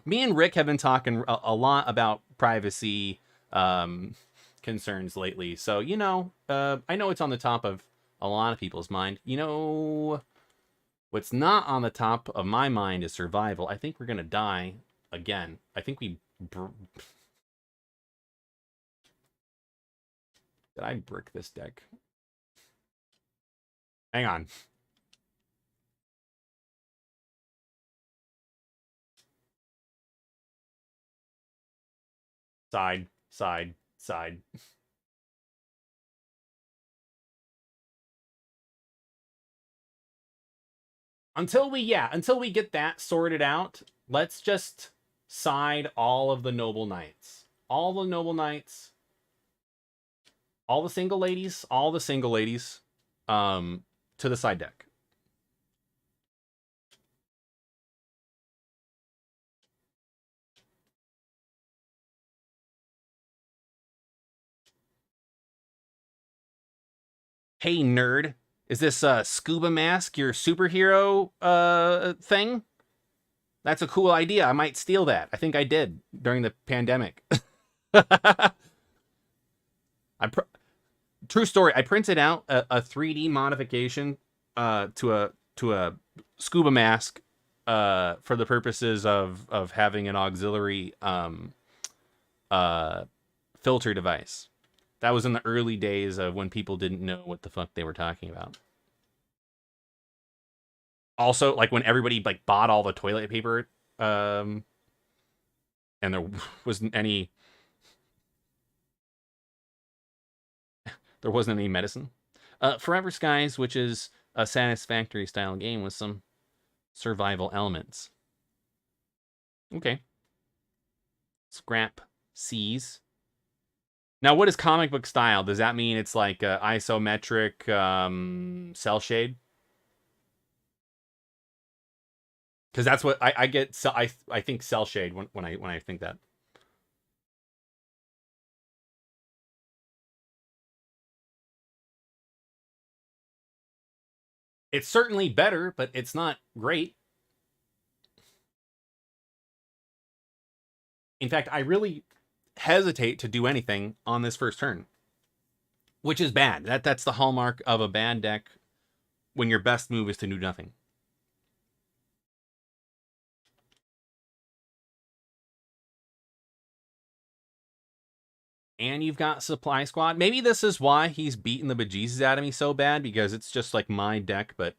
Me and Rick have been talking a lot about privacy concerns lately. So, you know, I know it's on the top of a lot of people's mind. You know, what's not on the top of my mind is survival. I think we're going to die again. I think we... Did I brick this deck? Hang on. Side, side, side. Until we get that sorted out, let's just side all of the noble knights. All the noble knights, all the single ladies, to the side deck. Hey nerd, is this scuba mask your superhero thing? That's a cool idea. I might steal that. I think I did during the pandemic. True story. I printed out a 3D modification to a scuba mask for the purposes of having an auxiliary filter device. That was in the early days of when people didn't know what the fuck they were talking about. Also, like when everybody like bought all the toilet paper, and there wasn't any medicine. Forever Skies, which is a Satisfactory style game with some survival elements. Okay. Scrap Seas. Now, what is comic book style? Does that mean it's like isometric cell shade? Because that's what I get. So I think cell shade when I think that. It's certainly better, but it's not great. In fact, I really hesitate to do anything on this first turn, which is bad. That's the hallmark of a bad deck when your best move is to do nothing. And you've got Supply Squad. Maybe this is why he's beating the bejesus out of me so bad, because it's just like my deck, but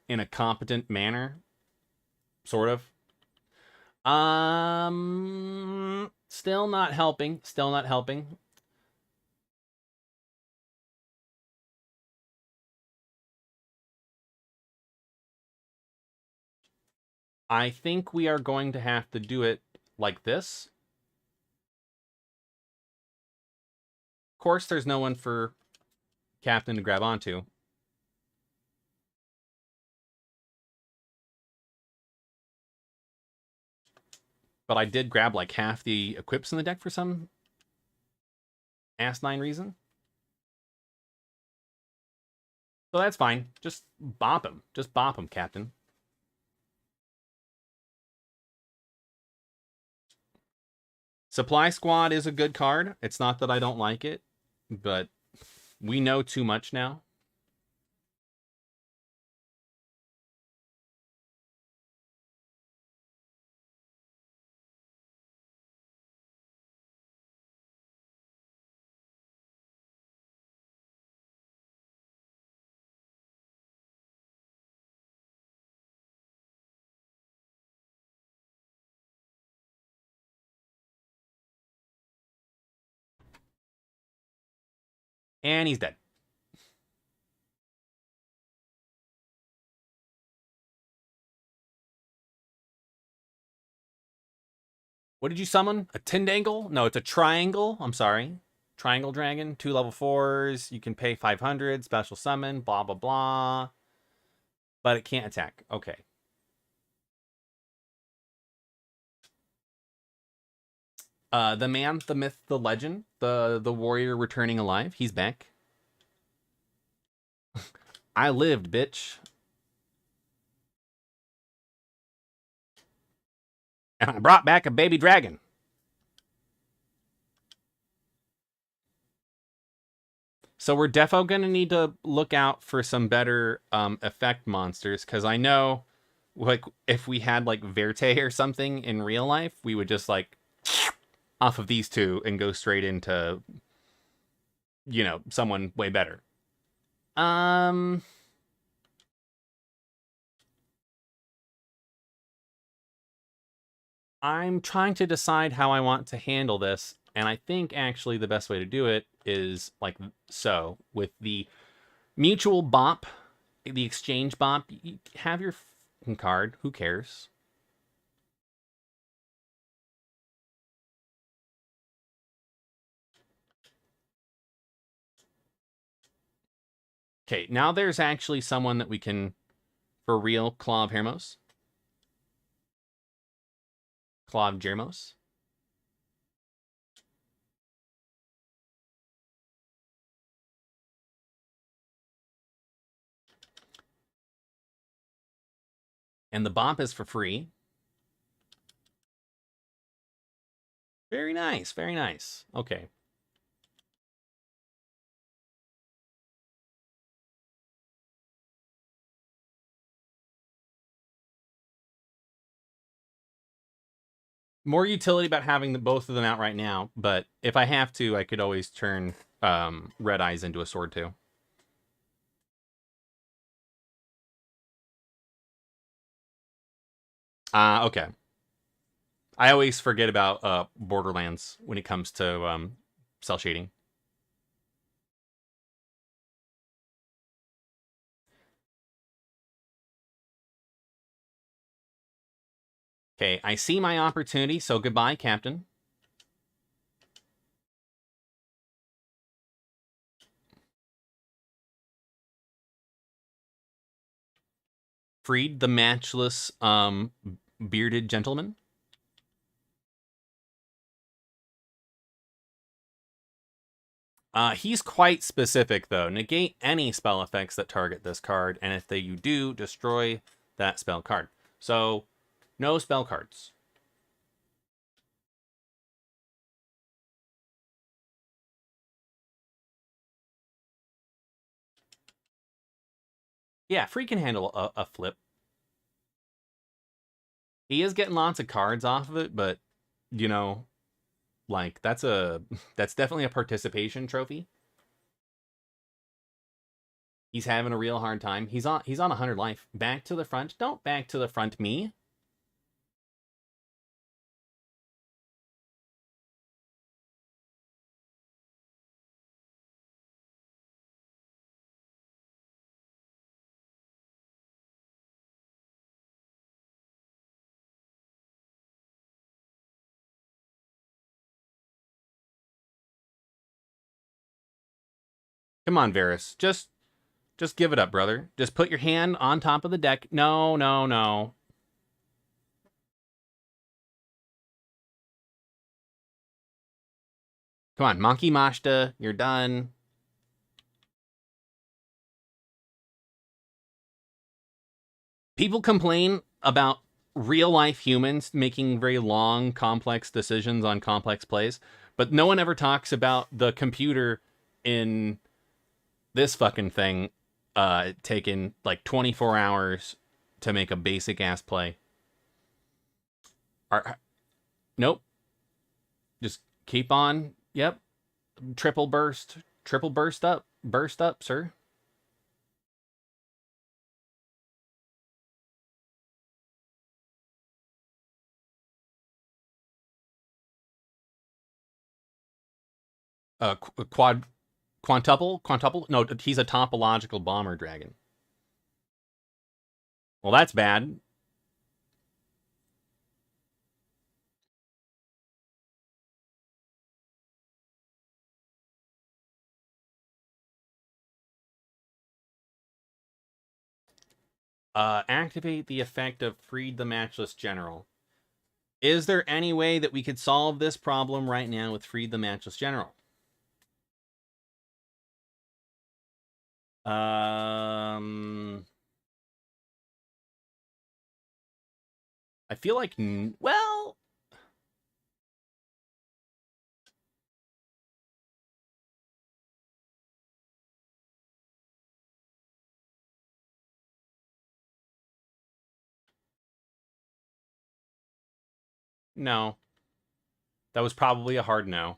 in a competent manner. Sort of. Still not helping. Still not helping. I think we are going to have to do it like this. Of course, there's no one for Captain to grab onto. But I did grab like half the equips in the deck for some Asinine reason. So that's fine. Just bop him. Just bop him, Captain. Supply Squad is a good card. It's not that I don't like it, but we know too much now. And he's dead. What did you summon? A Tindangle? No, it's a Triangle. I'm sorry. Triangle Dragon, 2 level 4s. You can pay 500, special summon, blah, blah, blah. But it can't attack. Okay. The man, the myth, the legend, the warrior returning alive. He's back. I lived, bitch. And I brought back a baby dragon. So we're defo going to need to look out for some better effect monsters, because I know, like, if we had, like, Verte or something in real life, we would just, like, off of these two and go straight into, you know, someone way better. I'm trying to decide how I want to handle this, and I think actually the best way to do it is like so, with the mutual bop, the exchange bop. You have your card, who cares? Okay, now there's actually someone that we can, for real, Claw of Hermos. Claw of Germos. And the bop is for free. Very nice, very nice. Okay. More utility about having both of them out right now, but if I have to, I could always turn Red Eyes into a sword too. Okay. I always forget about Borderlands when it comes to cell shading. Okay, I see my opportunity, so goodbye, Captain. Freed the matchless bearded gentleman. He's quite specific, though. Negate any spell effects that target this card, and if you do, destroy that spell card. So, no spell cards. Yeah, Free can handle a flip. He is getting lots of cards off of it, but, you know, like, that's definitely a participation trophy. He's having a real hard time. He's on 100 life. Back to the front. Don't back to the front me. Come on, Varus. Just give it up, brother. Just put your hand on top of the deck. No, no, no. Come on, Monkey Mashta, you're done. People complain about real life humans making very long, complex decisions on complex plays, but no one ever talks about the computer in this fucking thing taking like 24 hours to make a basic ass play. Nope. Just keep on. Yep. Triple burst. Triple burst up. Burst up, sir. Quantuple? No, he's a topological bomber dragon. Well, that's bad. Activate the effect of Freed the Matchless General. Is there any way that we could solve this problem right now with Freed the Matchless General? I feel like, well, no. That was probably a hard no.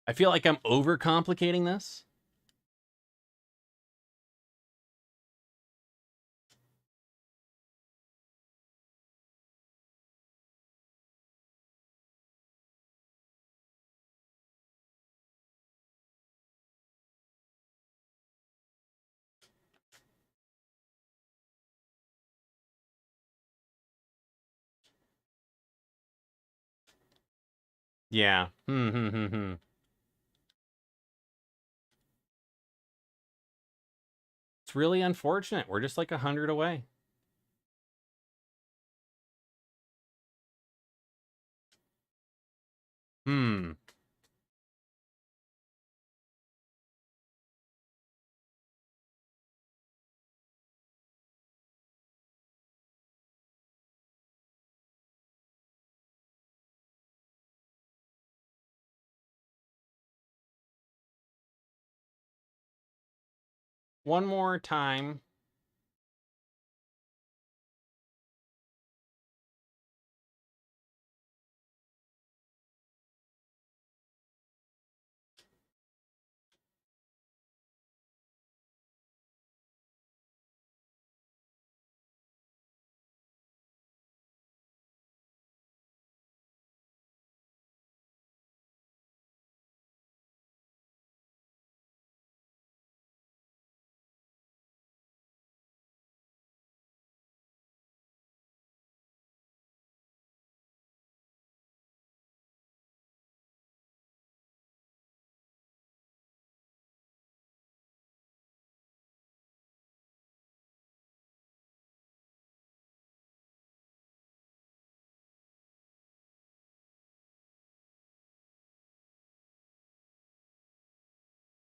I feel like I'm overcomplicating this. Yeah. It's really unfortunate. We're just like 100 away. Hmm. One more time.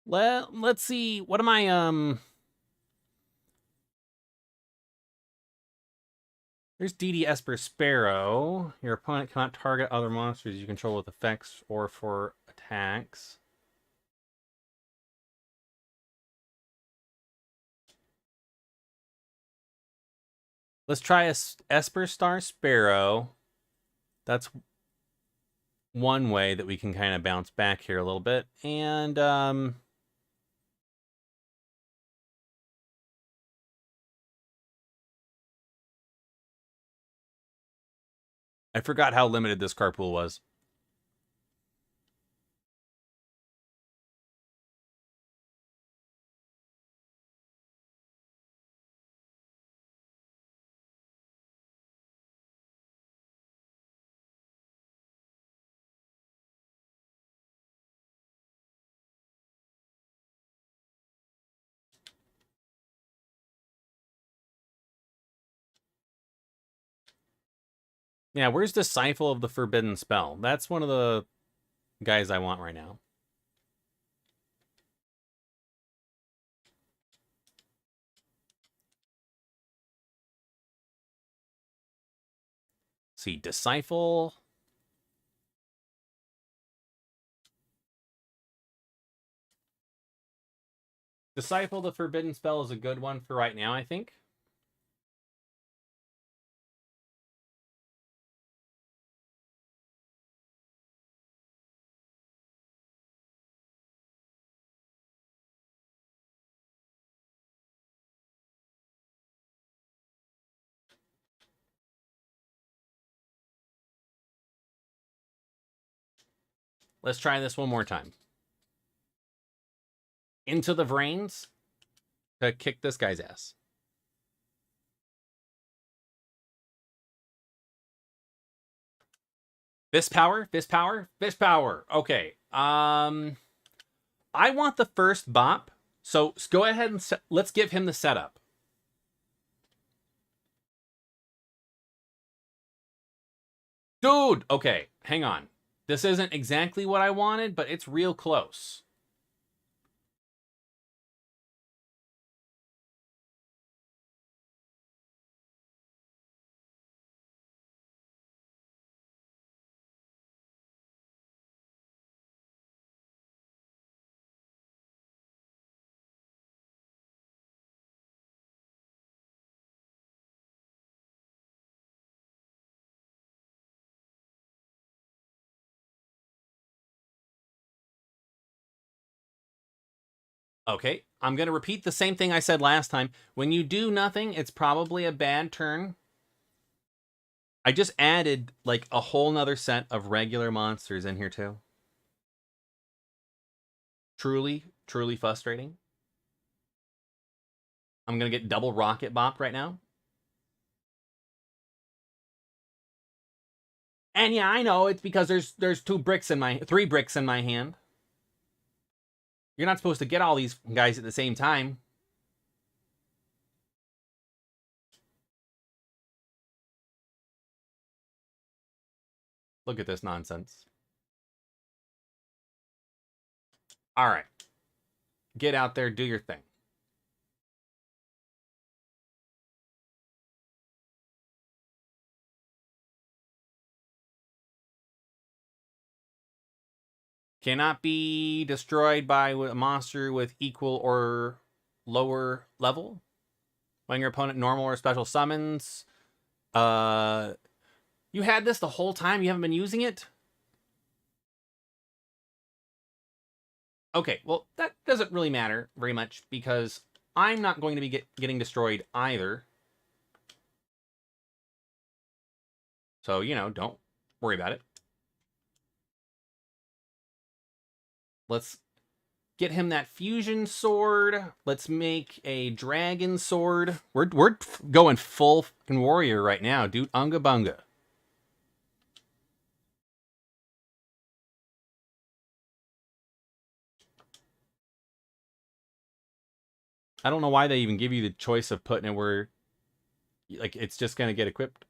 Let's see. What am I, There's DD Esper Sparrow. Your opponent cannot target other monsters you control with effects or for attacks. Let's try a Esper Star Sparrow. That's one way that we can kind of bounce back here a little bit. And I forgot how limited this carpool was. Yeah, where's Disciple of the Forbidden Spell? That's one of the guys I want right now. Let's see, Disciple. Disciple of the Forbidden Spell is a good one for right now, I think. Let's try this one more time. Into the Vrains to kick this guy's ass. Fist power, fist power, fist power. Okay. I want the first bop. So go ahead and let's give him the setup. Dude, okay, hang on. This isn't exactly what I wanted, but it's real close. Okay, I'm going to repeat the same thing I said last time. When you do nothing, it's probably a bad turn. I just added like a whole nother set of regular monsters in here too. Truly, truly frustrating. I'm going to get double rocket bopped right now. And yeah, I know it's because there's three bricks in my hand. You're not supposed to get all these guys at the same time. Look at this nonsense. All right. Get out there, do your thing. Cannot be destroyed by a monster with equal or lower level. When your opponent normal or special summons. You had this the whole time? You haven't been using it? Okay, well, that doesn't really matter very much because I'm not going to be getting destroyed either. So, you know, don't worry about it. Let's get him that fusion sword. Let's make a dragon sword. We're going full fucking warrior right now, dude. Unga bunga. I don't know why they even give you the choice of putting it where, like, it's just going to get equipped.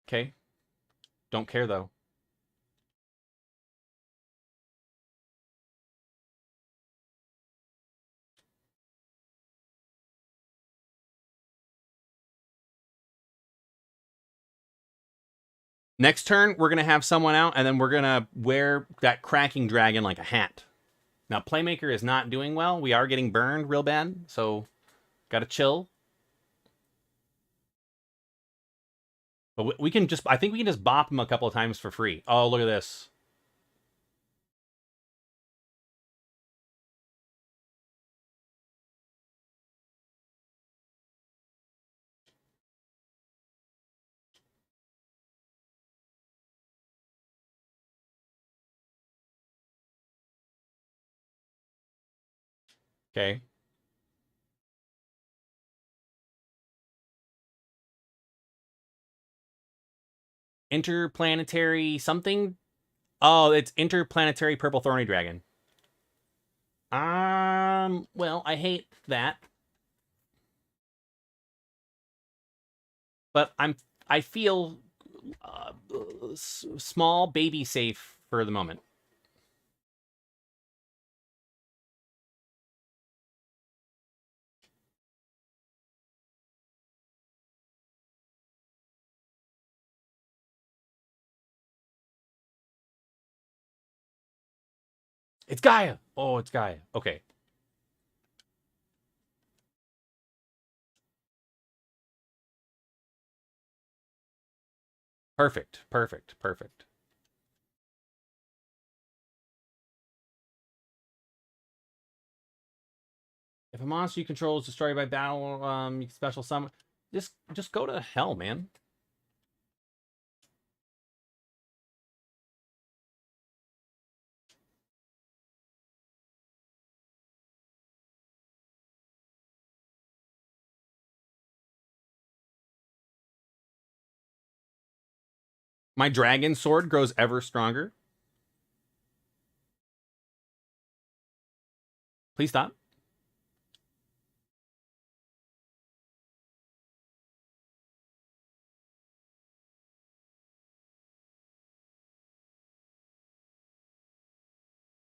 Okay. Don't care, though. Next turn, we're going to have someone out, and then we're going to wear that cracking dragon like a hat. Now, Playmaker is not doing well. We are getting burned real bad, so gotta chill. But we can just, I think we can just bop him a couple of times for free. Oh, look at this. Okay. Interplanetary something. Oh, it's interplanetary purple thorny dragon. Well, I hate that, but I feel small baby safe for the moment. It's Gaia. Oh, it's Gaia. Okay. Perfect. Perfect. Perfect. If a monster you control is destroyed by battle, you can special summon. Just go to hell, man. My dragon sword grows ever stronger. Please stop.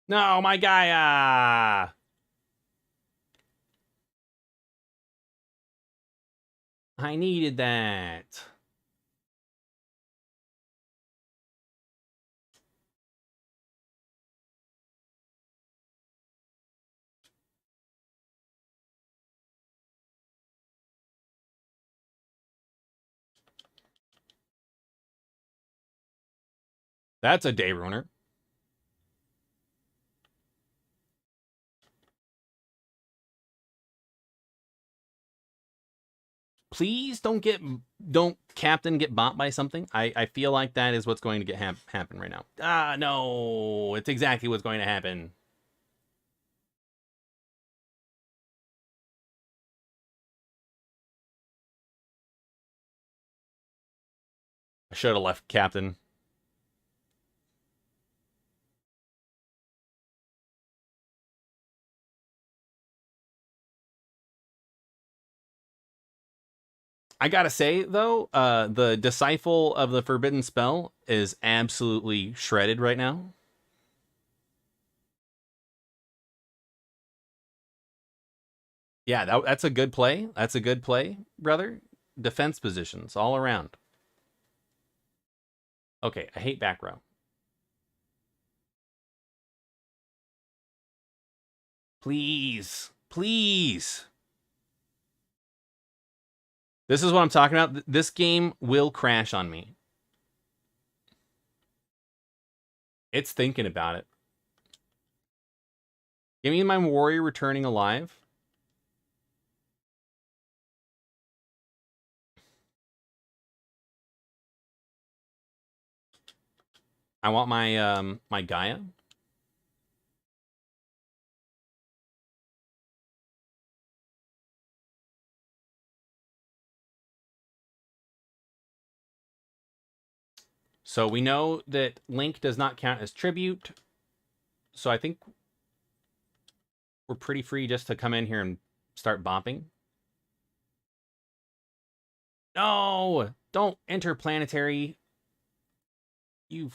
No, my Gaia. I needed that. That's a day ruiner. Please don't Captain get bought by something. I feel like that is what's going to get happen right now. Ah, no, it's exactly what's going to happen. I should have left Captain. I gotta say though, the Disciple of the Forbidden Spell is absolutely shredded right now. Yeah, that's a good play. That's a good play, brother. Defense positions all around. Okay, I hate back row. Please, please. This is what I'm talking about. This game will crash on me. It's thinking about it. Give me my warrior returning alive. I want my Gaia. So we know that Link does not count as tribute. So I think we're pretty free just to come in here and start bopping. No, don't interplanetary. You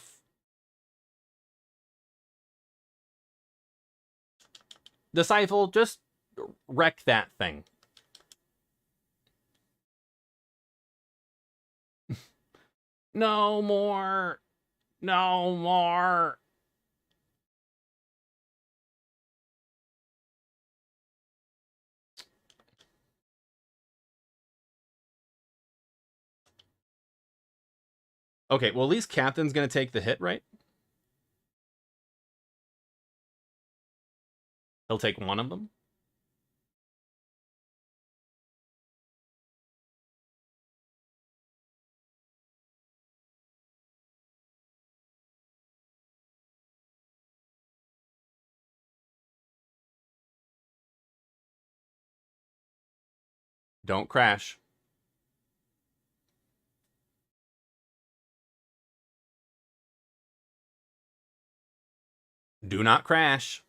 Disciple, just wreck that thing. No more. No more. Okay, well, at least Captain's going to take the hit, right? He'll take one of them. Don't crash. Do not crash.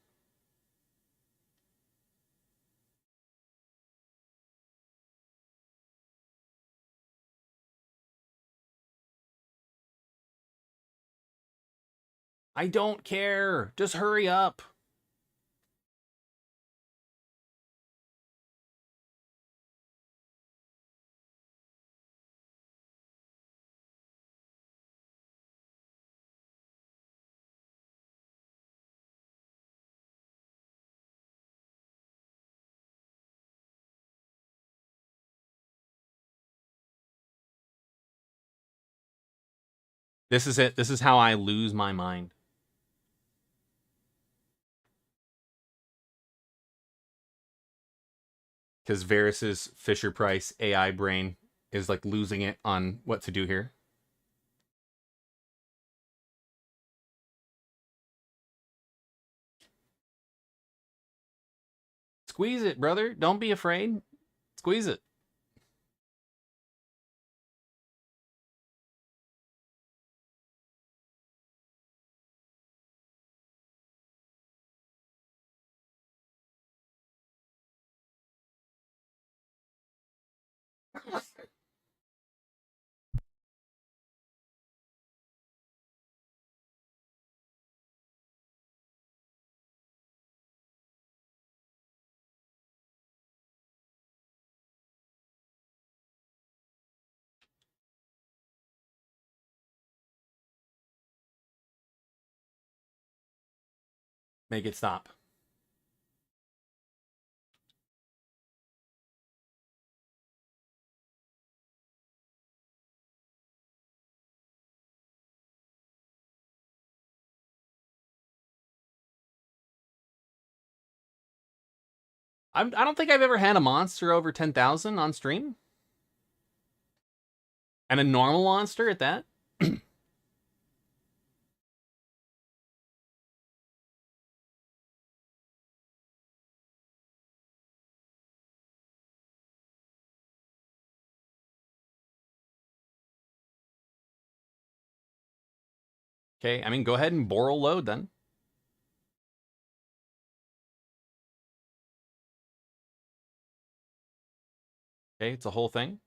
I don't care. Just hurry up. This is it. This is how I lose my mind. Because Varys's Fisher Price AI brain is like losing it on what to do here. Squeeze it, brother. Don't be afraid. Squeeze it. Make it stop. I don't think I've ever had a monster over 10,000 on stream. And a normal monster at that. Okay, I mean, go ahead and Boral load then. Okay, it's a whole thing.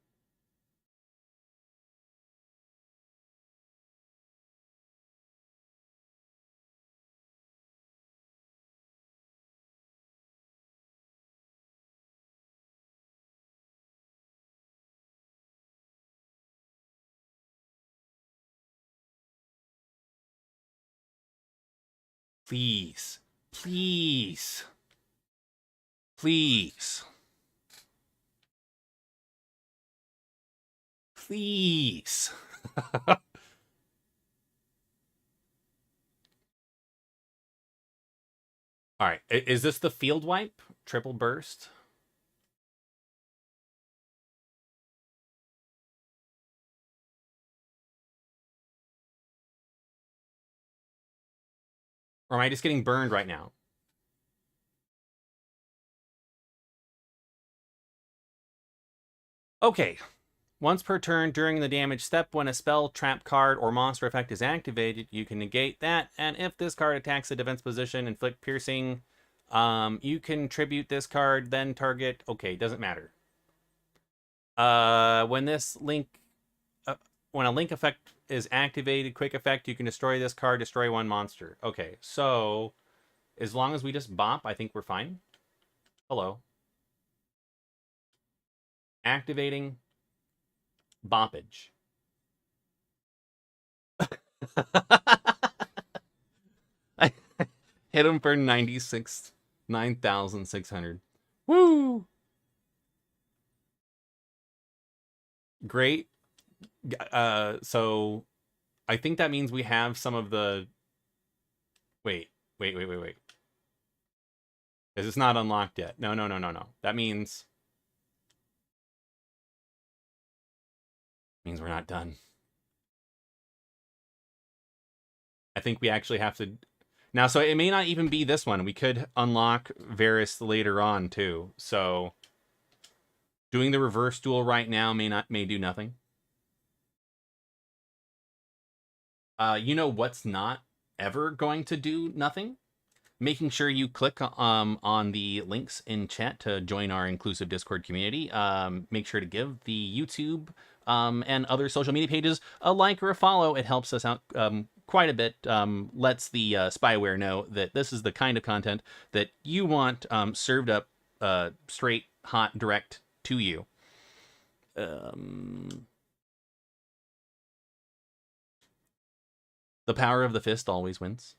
Please. Please. Please. Please. All right. Is this the field wipe? Triple burst? Or am I just getting burned right now? Okay. Once per turn during the damage step, when a spell, trap card, or monster effect is activated, you can negate that. And if this card attacks a defense position, inflict piercing, you can tribute this card, then target. Okay, doesn't matter. When this link, when a link effect is activated, quick effect, you can destroy this card, destroy one monster. Okay, so as long as we just bop, I think we're fine. Hello. Activating boppage. I hit him for 9,600. Woo! Great. So I think that means we have some of the... Wait. Is this not unlocked yet? No. That means we're not done. I think we actually have to... Now, so it may not even be this one. We could unlock Varys later on, too. So Doing the reverse duel right now may do nothing. You know what's not ever going to do nothing? Making sure you click on the links in chat to join our inclusive Discord community. Make sure to give the YouTube and other social media pages a like or a follow. It helps us out quite a bit. Lets the spyware know that this is the kind of content that you want served up straight, hot, direct to you. The power of the fist always wins.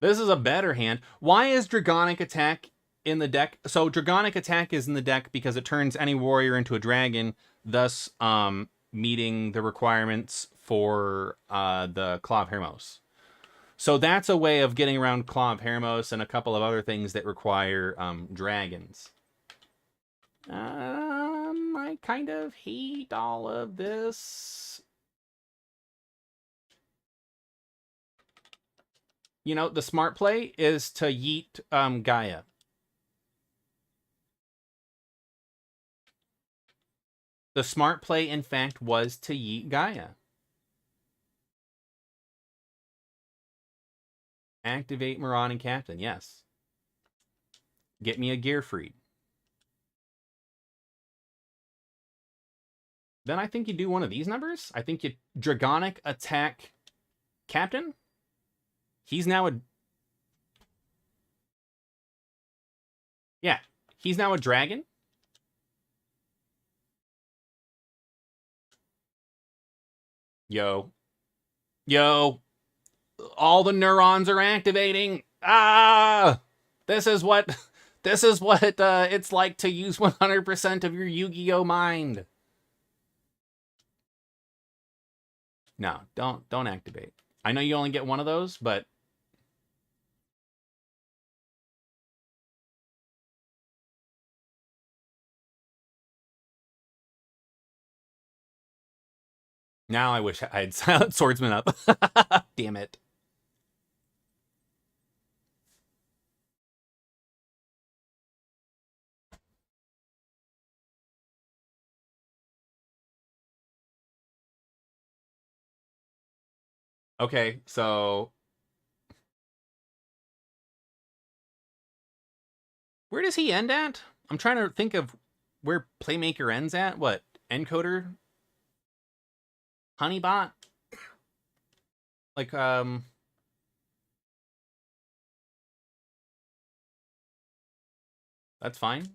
This is a better hand. Why is Dragonic Attack in the deck? So Dragonic Attack is in the deck because it turns any warrior into a dragon, thus meeting the requirements for the Claw of Hermos. So that's a way of getting around Claw of Hermos and a couple of other things that require dragons. I kind of hate all of this. You know, the smart play is to yeet Gaia. The smart play, in fact, was to yeet Gaia. Activate Marauding Captain, yes. Get me a Gearfried. Then I think you do one of these numbers. I think you Dragonic Attack Captain. He's now a... Yeah, he's now a dragon. Yo. All the neurons are activating. This is what it's like to use 100% of your Yu-Gi-Oh mind. No, don't activate. I know you only get one of those, but now I wish I had Silent Swordsman up. Damn it. Okay, so where does he end at? I'm trying to think of where Playmaker ends at. What? Encoder? Honeybot? Like, that's fine.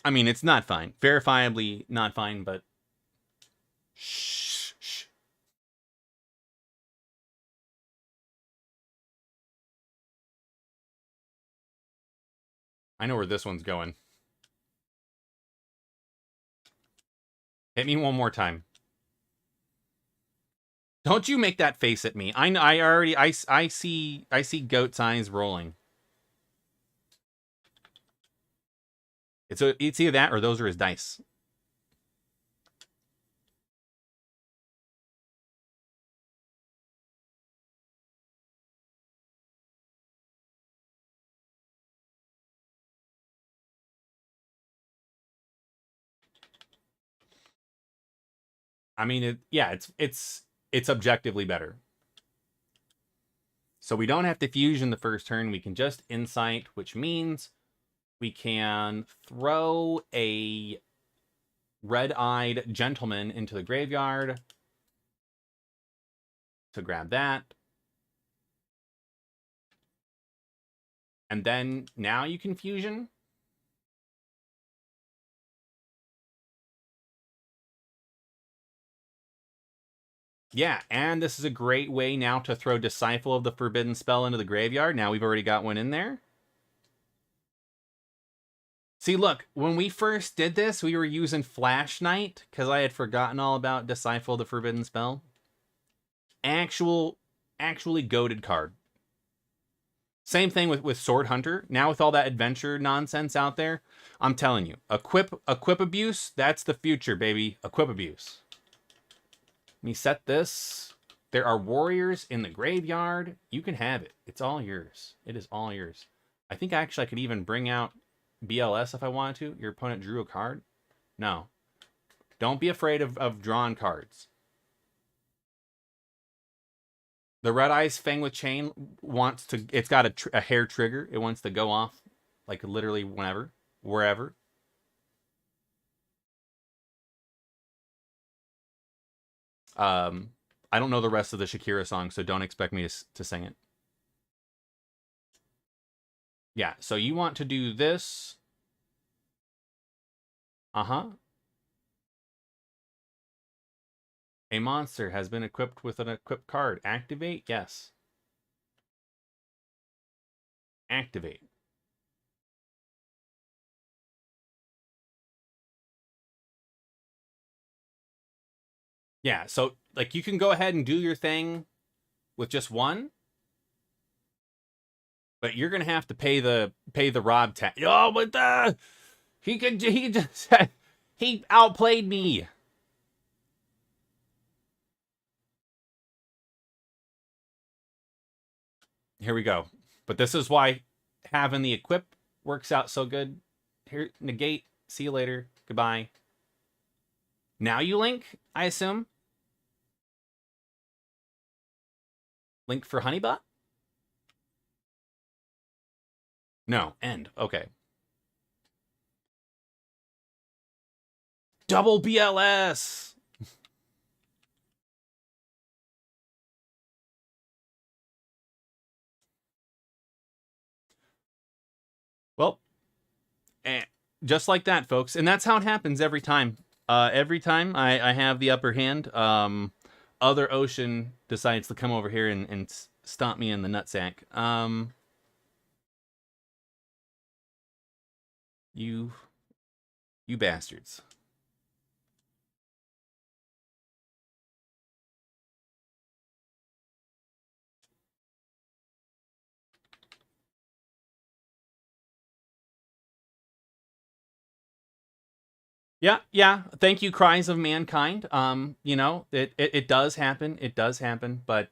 I mean, it's not fine. Verifiably not fine, but... Shh. I know where this one's going. Hit me one more time. Don't you make that face at me. I see goat's eyes rolling. It's either that or those are his dice. I mean, it's objectively better. So we don't have to fusion the first turn. We can just insight, which means we can throw a red-eyed gentleman into the graveyard to grab that. And then now you can fusion. Yeah, and this is a great way now to throw Disciple of the Forbidden Spell into the graveyard. Now we've already got one in there. See, look, when we first did this, we were using Flash Knight because I had forgotten all about Disciple of the Forbidden Spell. Actually goated card. Same thing with Sword Hunter. Now with all that adventure nonsense out there, I'm telling you, equip abuse, that's the future, baby. Equip abuse. Let me set this. There are warriors in the graveyard. You can have it. It's all yours. It is all yours. I think actually I could even bring out BLS if I wanted to. Your opponent drew a card. No. Don't be afraid of drawn cards. The Red Eyes Fang with Chain wants to... It's got a hair trigger. It wants to go off, like, literally whenever, wherever. I don't know the rest of the Shakira song, so don't expect me to sing it. Yeah, so you want to do this. Uh-huh. A monster has been equipped with an equipped card. Activate? Yes. Activate. Yeah, so like you can go ahead and do your thing with just one, but you're gonna have to pay the Rob tax. Oh, but he just he outplayed me. Here we go. But this is why having the equip works out so good. Here, negate. See you later. Goodbye. Now you link, I assume. Link for Honeybot? No, end. Okay. Double BLS! Well, just like that, folks. And that's how it happens every time. Every time I have the upper hand, Other Ocean decides to come over here and stomp me in the nutsack. You bastards. Yeah. Thank you, Cries of Mankind. You know, it does happen. It does happen. But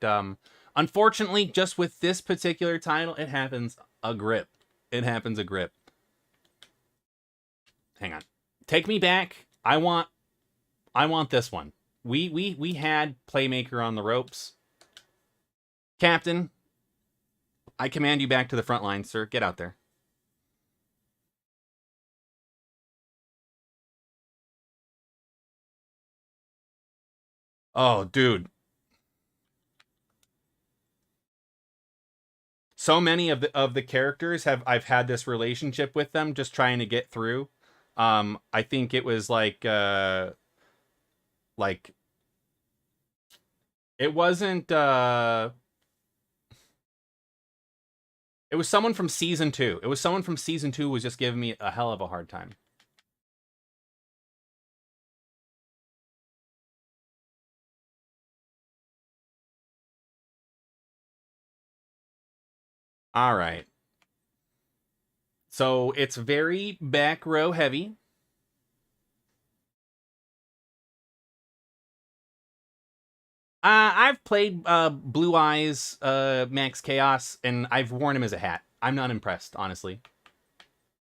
unfortunately, just with this particular title, it happens a grip. It happens a grip. Hang on. Take me back. I want this one. We had Playmaker on the ropes. Captain, I command you back to the front line, sir. Get out there. Oh, dude. So many of the characters I've had this relationship with them, just trying to get through. I think it was like it wasn't it was someone from season 2. It was someone from season 2 who was just giving me a hell of a hard time. All right. So it's very back row heavy. I've played Blue Eyes Max Chaos, and I've worn him as a hat. I'm not impressed, honestly.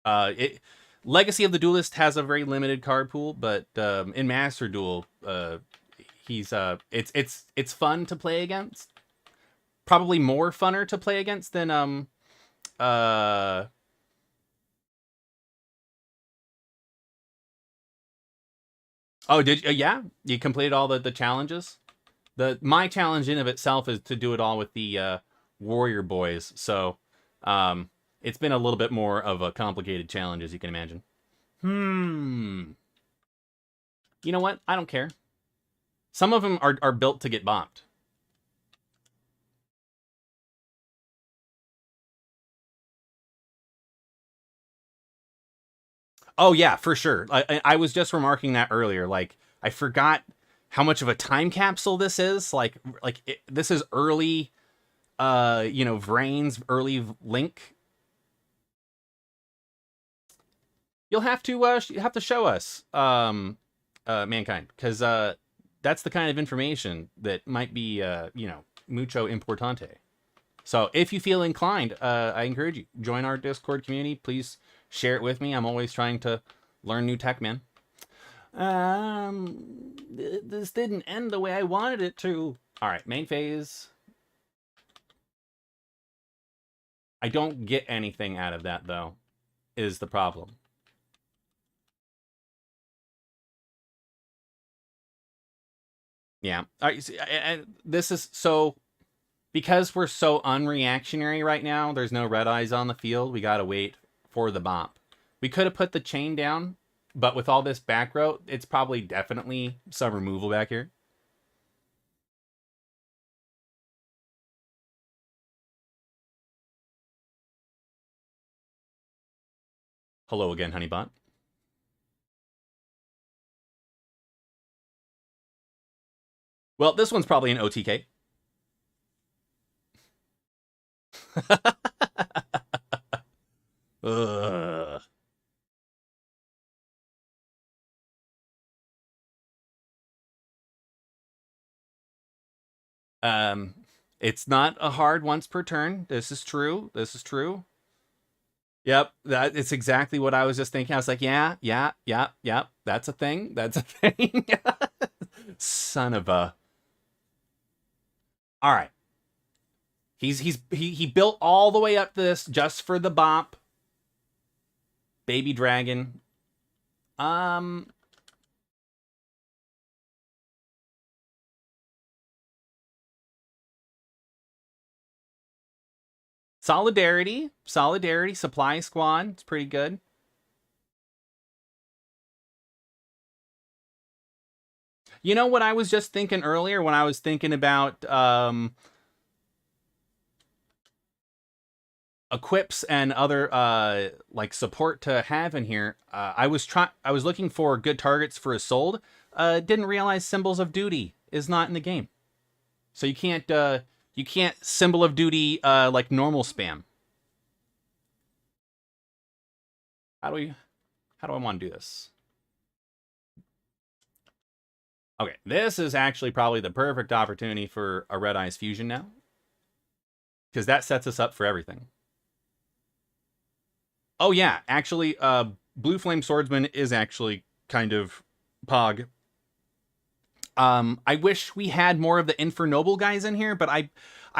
Legacy of the Duelist has a very limited card pool, but in Master Duel, he's it's fun to play against. Probably more funner to play against than Oh, did you? Yeah, you completed all the challenges. My challenge in of itself is to do it all with the warrior boys. So, it's been a little bit more of a complicated challenge, as you can imagine. You know what? I don't care. Some of them are built to get bopped. Oh yeah, for sure. I was just remarking that earlier. Like, I forgot how much of a time capsule this is. This is early Vrain's early link, you'll have to show us, mankind, because that's the kind of information that might be mucho importante. So if you feel inclined, I encourage you, join our Discord community. Please share it with me. I'm always trying to learn new tech, man. This didn't end the way I wanted it to. All right, main phase. I don't get anything out of that, though, is the problem. Yeah. All right, this is so... Because we're so unreactionary right now, there's no red eyes on the field. We gotta wait for the bomb. We could have put the chain down, but with all this back row, it's probably definitely some removal back here. Hello again, Honeybot. Well, this one's probably an OTK. Ugh. It's not a hard once per turn. This is true. This is true. Yep, it's exactly what I was just thinking. I was like, yeah. That's a thing. That's a thing. Son of a... All right. He built all the way up this just for the bop. Baby dragon. Solidarity, Supply Squad. It's pretty good. You know what I was just thinking earlier when I was thinking about equips and other like support to have in here. I was looking for good targets for Isolde. Didn't realize Symbols of Duty is not in the game, so you can't Symbol of Duty like normal spam. How do I want to do this? Okay, this is actually probably the perfect opportunity for a Red Eyes fusion now, because that sets us up for everything. Oh yeah, actually, Blue Flame Swordsman is actually kind of pog. I wish we had more of the Infernoble guys in here, but I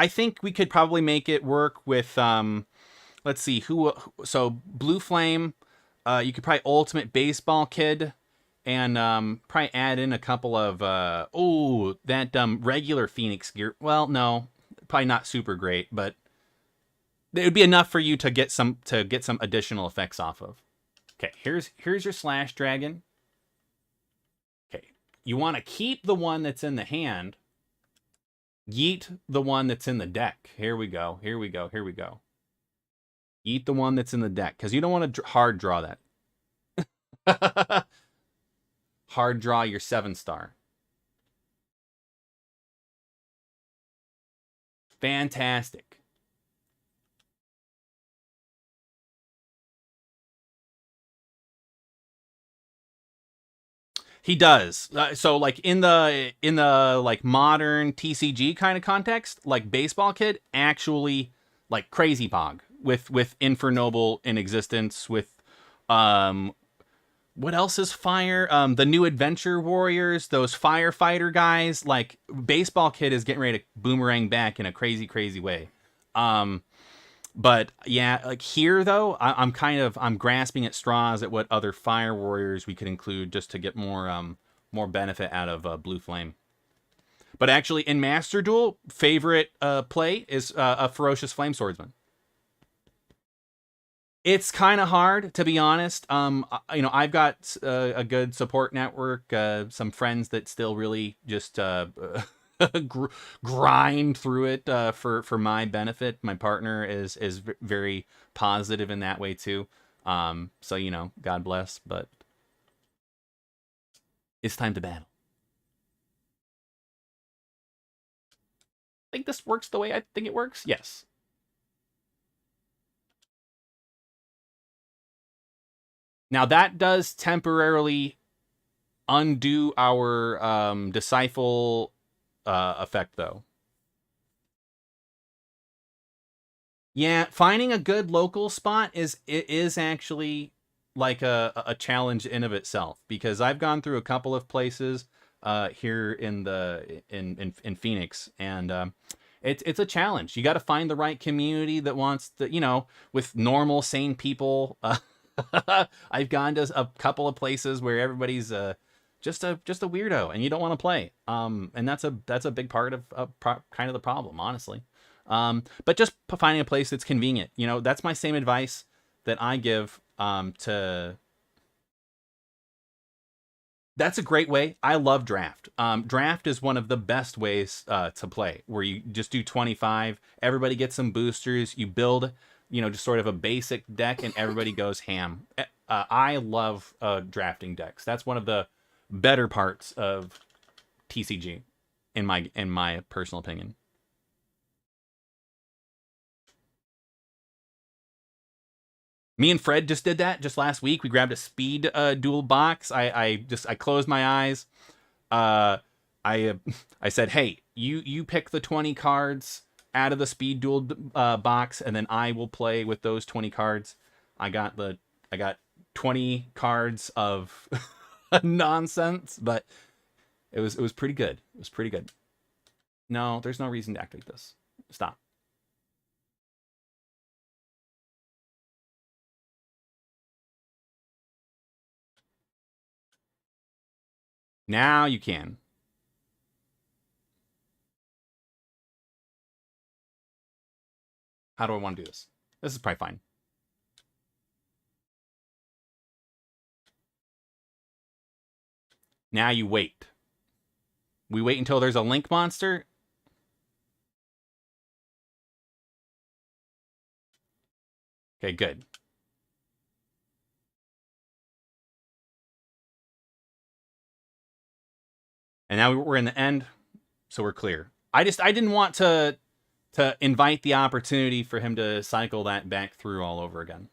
think we could probably make it work with let's see so Blue Flame, you could probably Ultimate Baseball Kid, and probably add in a couple of that regular Phoenix gear. Well, no, probably not super great, but it would be enough for you to get some additional effects off of. Okay, here's your Slash Dragon. Okay, you want to keep the one that's in the hand. Yeet the one that's in the deck. Here we go. Yeet the one that's in the deck, because you don't want to hard draw that. Hard draw your 7-star. Fantastic. He does. So like in the like modern TCG kind of context, like Baseball Kid actually like crazy pog with Infernoble in existence, with what else is fire? The new Adventure Warriors, those firefighter guys. Like Baseball Kid is getting ready to boomerang back in a crazy way. But yeah, like here though, I'm grasping at straws at what other Fire Warriors we could include just to get more benefit out of Blue Flame. But actually, in Master Duel, favorite play is a Ferocious Flame Swordsman. It's kind of hard, to be honest. I've got a good support network, some friends that still really just grind through it for my benefit. My partner is very positive in that way too. So God bless, but it's time to battle. think this works the way I think it works? Yes. Now that does temporarily undo our disciple effect, though. Yeah, finding a good local spot is actually like a challenge in of itself, because I've gone through a couple of places here in Phoenix, and it's a challenge. You got to find the right community that wants the, with normal sane people. I've gone to a couple of places where everybody's just a weirdo, and you don't want to play. And that's a big part of kind of the problem, honestly. But just finding a place that's convenient. That's my same advice that I give to. That's a great way. I love draft. Draft is one of the best ways to play, where you just do 25. Everybody gets some boosters. You build, just sort of a basic deck, and everybody goes ham. I love drafting decks. That's one of the better parts of TCG, in my personal opinion. Me and Fred just did that just last week. We grabbed a speed duel box. I closed my eyes. Uh, I said, hey, you pick the 20 cards out of the speed duel box, and then I will play with those 20 cards. I got 20 cards of nonsense, but it was pretty good. It was pretty good. No, there's no reason to activate this. Stop. Now you can. How do I want to do this? This is probably fine. Now you wait. We wait until there's a link monster. Okay, good. And now we're in the end, so we're clear. I didn't want to invite the opportunity for him to cycle that back through all over again.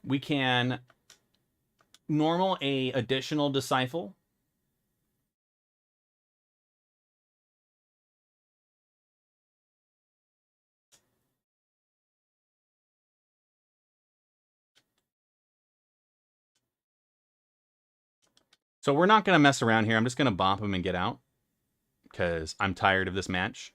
We can normal a additional disciple. So we're not going to mess around here. I'm just going to bop him and get out, because I'm tired of this match.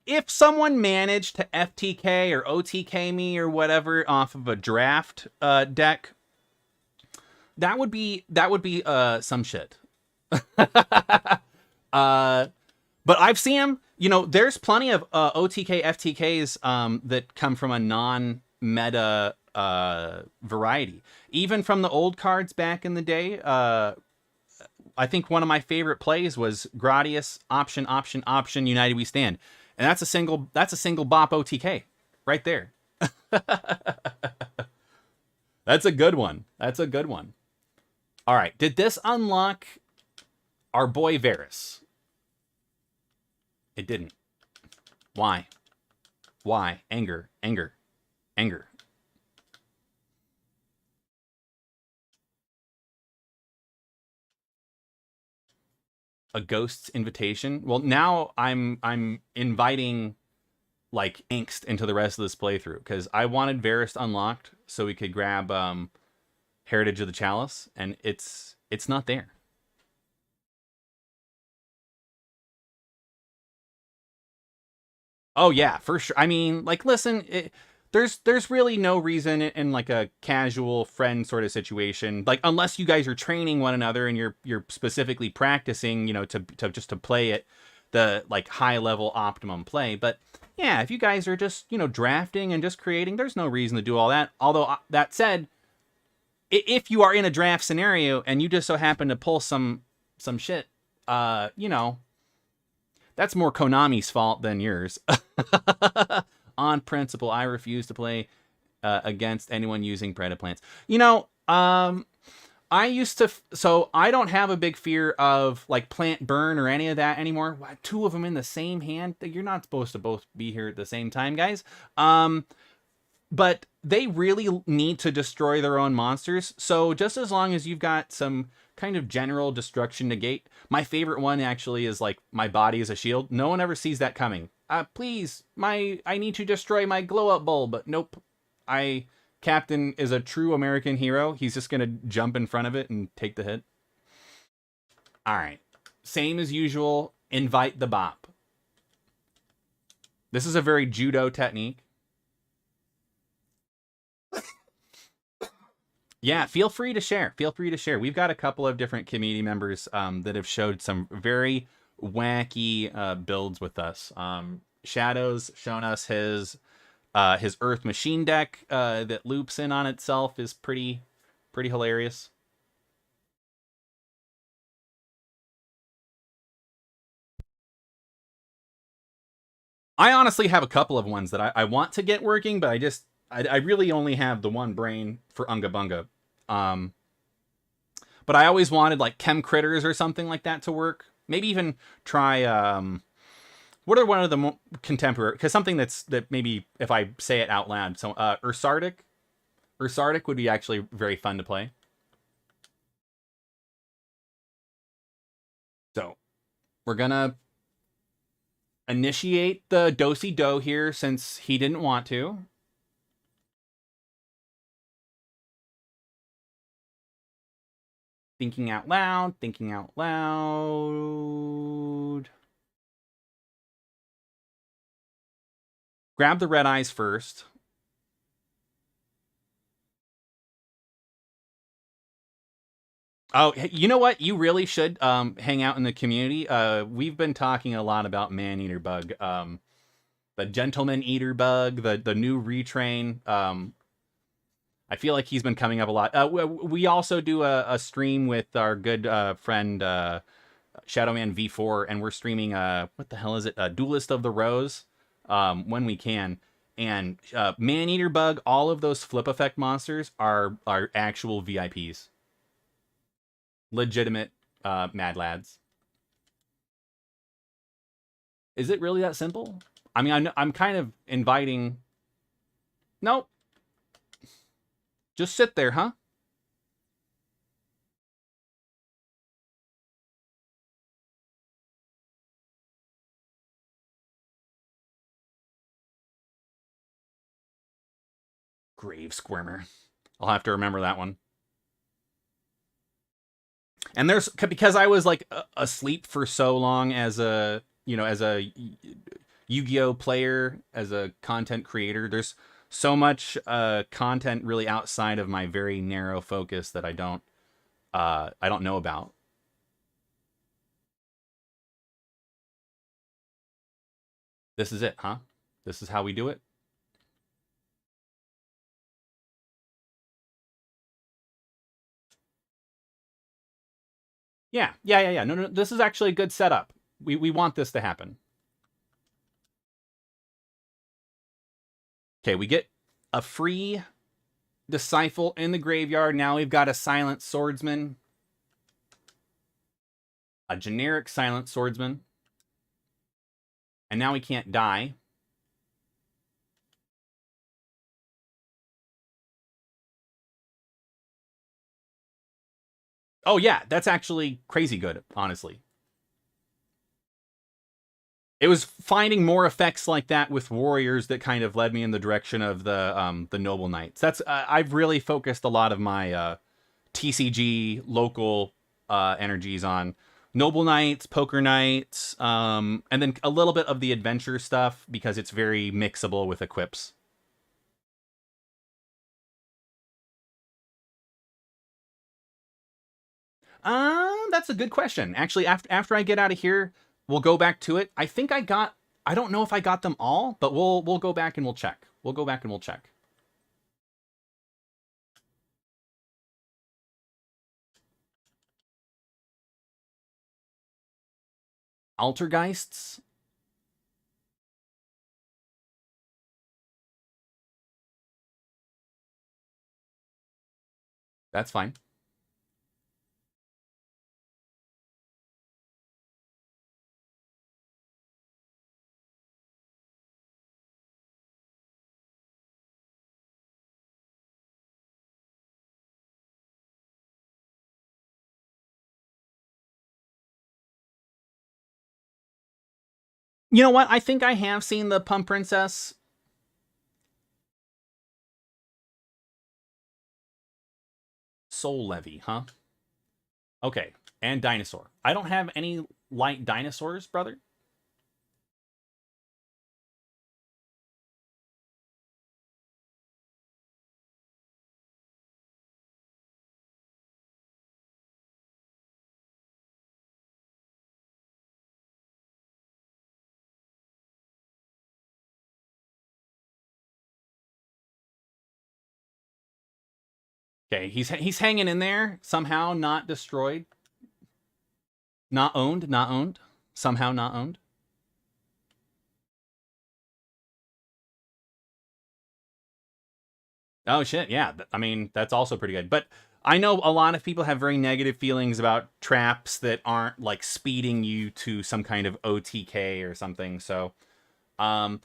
If someone managed to FTK or OTK me or whatever off of a draft deck, that would be some shit. But I've seen them. There's plenty of OTK FTKs that come from a non-meta variety. Even from the old cards back in the day, I think one of my favorite plays was Gradius option United We Stand, and that's a single bop OTK right there. That's a good one. All right, did this unlock our boy Varus? It didn't. Why? Anger. A ghost's invitation. Well, now I'm inviting like angst into the rest of this playthrough, because I wanted Varus unlocked so we could grab Heritage of the Chalice, and it's not there. Oh yeah, for sure. I mean, like, listen, there's really no reason in like a casual friend sort of situation, like, unless you guys are training one another and you're specifically practicing, to just to play at the like high level optimum play. But yeah, if you guys are just drafting and just creating, there's no reason to do all that. Although that said, if you are in a draft scenario and you just so happen to pull some shit, that's more Konami's fault than yours. On principle, I refuse to play against anyone using Predaplants. I used to, so I don't have a big fear of like plant burn or any of that anymore. Two of them in the same hand? You're not supposed to both be here at the same time, guys. But they really need to destroy their own monsters. So just as long as you've got some kind of general destruction negate, my favorite one actually is like my body is a shield. No one ever sees that coming. Please, I need to destroy my glow up bulb. Nope. Captain is a true American hero. He's just gonna jump in front of it and take the hit. All right. Same as usual. Invite the bop. This is a very judo technique. Yeah, feel free to share. Feel free to share. We've got a couple of different community members that have showed some very wacky builds with us. Shadow's shown us his Earth Machine deck that loops in on itself is pretty hilarious. I honestly have a couple of ones that I want to get working, but I really only have the one brain for Unga Bunga. But I always wanted like Chem Critters or something like that to work. Maybe even try what are one of the contemporary, because something that maybe if I say it out loud, so Ursardic would be actually very fun to play. So we're gonna initiate the do-si-do here since he didn't want to. Thinking out loud. Grab the red eyes first. Oh, you know what? You really should hang out in the community. We've been talking a lot about Man-Eater Bug. The Gentleman Eater Bug, the new retrain. I feel like he's been coming up a lot. We also do a stream with our good friend Shadowman V4, and we're streaming what the hell is it? Duelist of the Rose when we can. And Man-Eater Bug, all of those flip effect monsters are actual VIPs. Legitimate mad lads. Is it really that simple? I mean, I'm kind of inviting. Nope. Just sit there, huh? Grave Squirmer. I'll have to remember that one. And there's, because I was like asleep for so long as a Yu-Gi-Oh player, as a content creator, there's so much content really outside of my very narrow focus that I don't know about. This is it, huh? This is how we do it? Yeah. No, this is actually a good setup. We want this to happen. Okay, we get a free Disciple in the graveyard. Now we've got a Silent Swordsman. A generic Silent Swordsman. And now we can't die. Oh yeah, that's actually crazy good, honestly. It was finding more effects like that with warriors that kind of led me in the direction of the noble knights. That's I've really focused a lot of my TCG local energies on noble knights, poker knights, and then a little bit of the adventure stuff because it's very mixable with equips. That's a good question. Actually, after I get out of here, we'll go back to it. I think I don't know if I got them all, but we'll go back and we'll check. We'll go back and we'll check. Altergeists? That's fine. You know what? I think I have seen the Pump Princess. Soul Levy, huh? Okay. And Dinosaur. I don't have any light dinosaurs, brother. Okay, he's hanging in there, somehow not destroyed. Not owned, not owned. Somehow not owned. Oh shit, yeah. I mean, that's also pretty good. But I know a lot of people have very negative feelings about traps that aren't like speeding you to some kind of OTK or something. So, um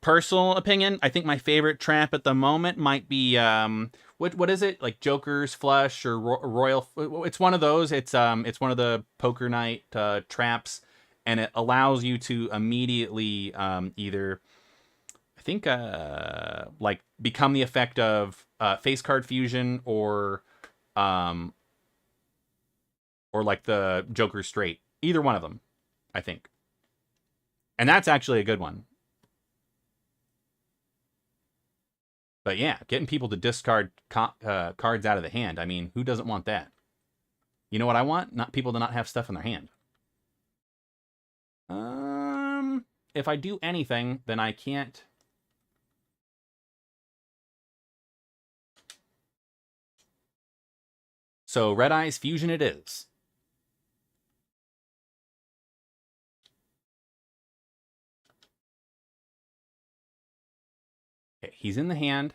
personal opinion, I think my favorite trap at the moment might be what is it? Like Joker's Flush or Royal, it's one of those. It's one of the poker night traps, and it allows you to immediately either I think like become the effect of face card fusion um or like the Joker straight. Either one of them, I think. And that's actually a good one. But yeah, getting people to discard cards out of the hand. I mean, who doesn't want that? You know what I want? Not people to not have stuff in their hand. If I do anything, then I can't. So Red Eyes Fusion it is. Okay, he's in the hand.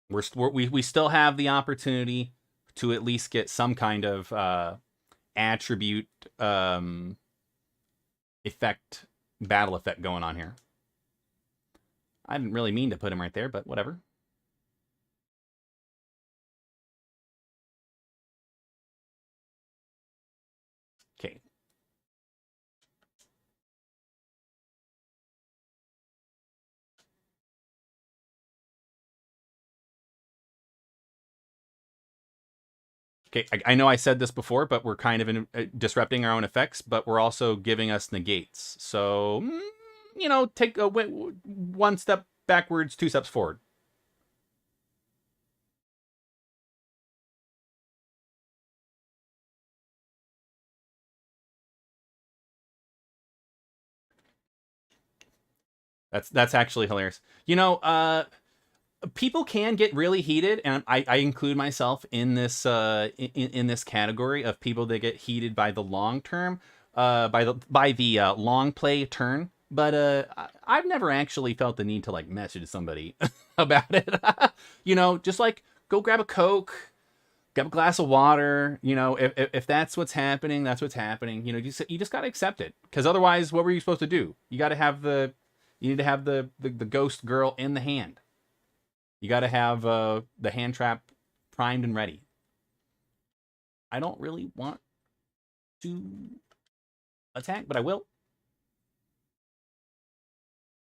We still have the opportunity to at least get some kind of attribute effect, battle effect going on here. I didn't really mean to put him right there, but whatever. Okay. Okay, I know I said this before, but we're kind of disrupting our own effects, but we're also giving us negates. So, you know, take one step backwards, two steps forward. That's actually hilarious. You know, people can get really heated, and I include myself in this in this category of people that get heated by the long term, by the long play turn. But I've never actually felt the need to like message somebody about it. You know, just like go grab a Coke, grab a glass of water. You know, if that's what's happening, that's what's happening. You know, you just gotta accept it, because otherwise, what were you supposed to do? You need to have the ghost girl in the hand. You got to have the hand trap primed and ready. I don't really want to attack, but I will.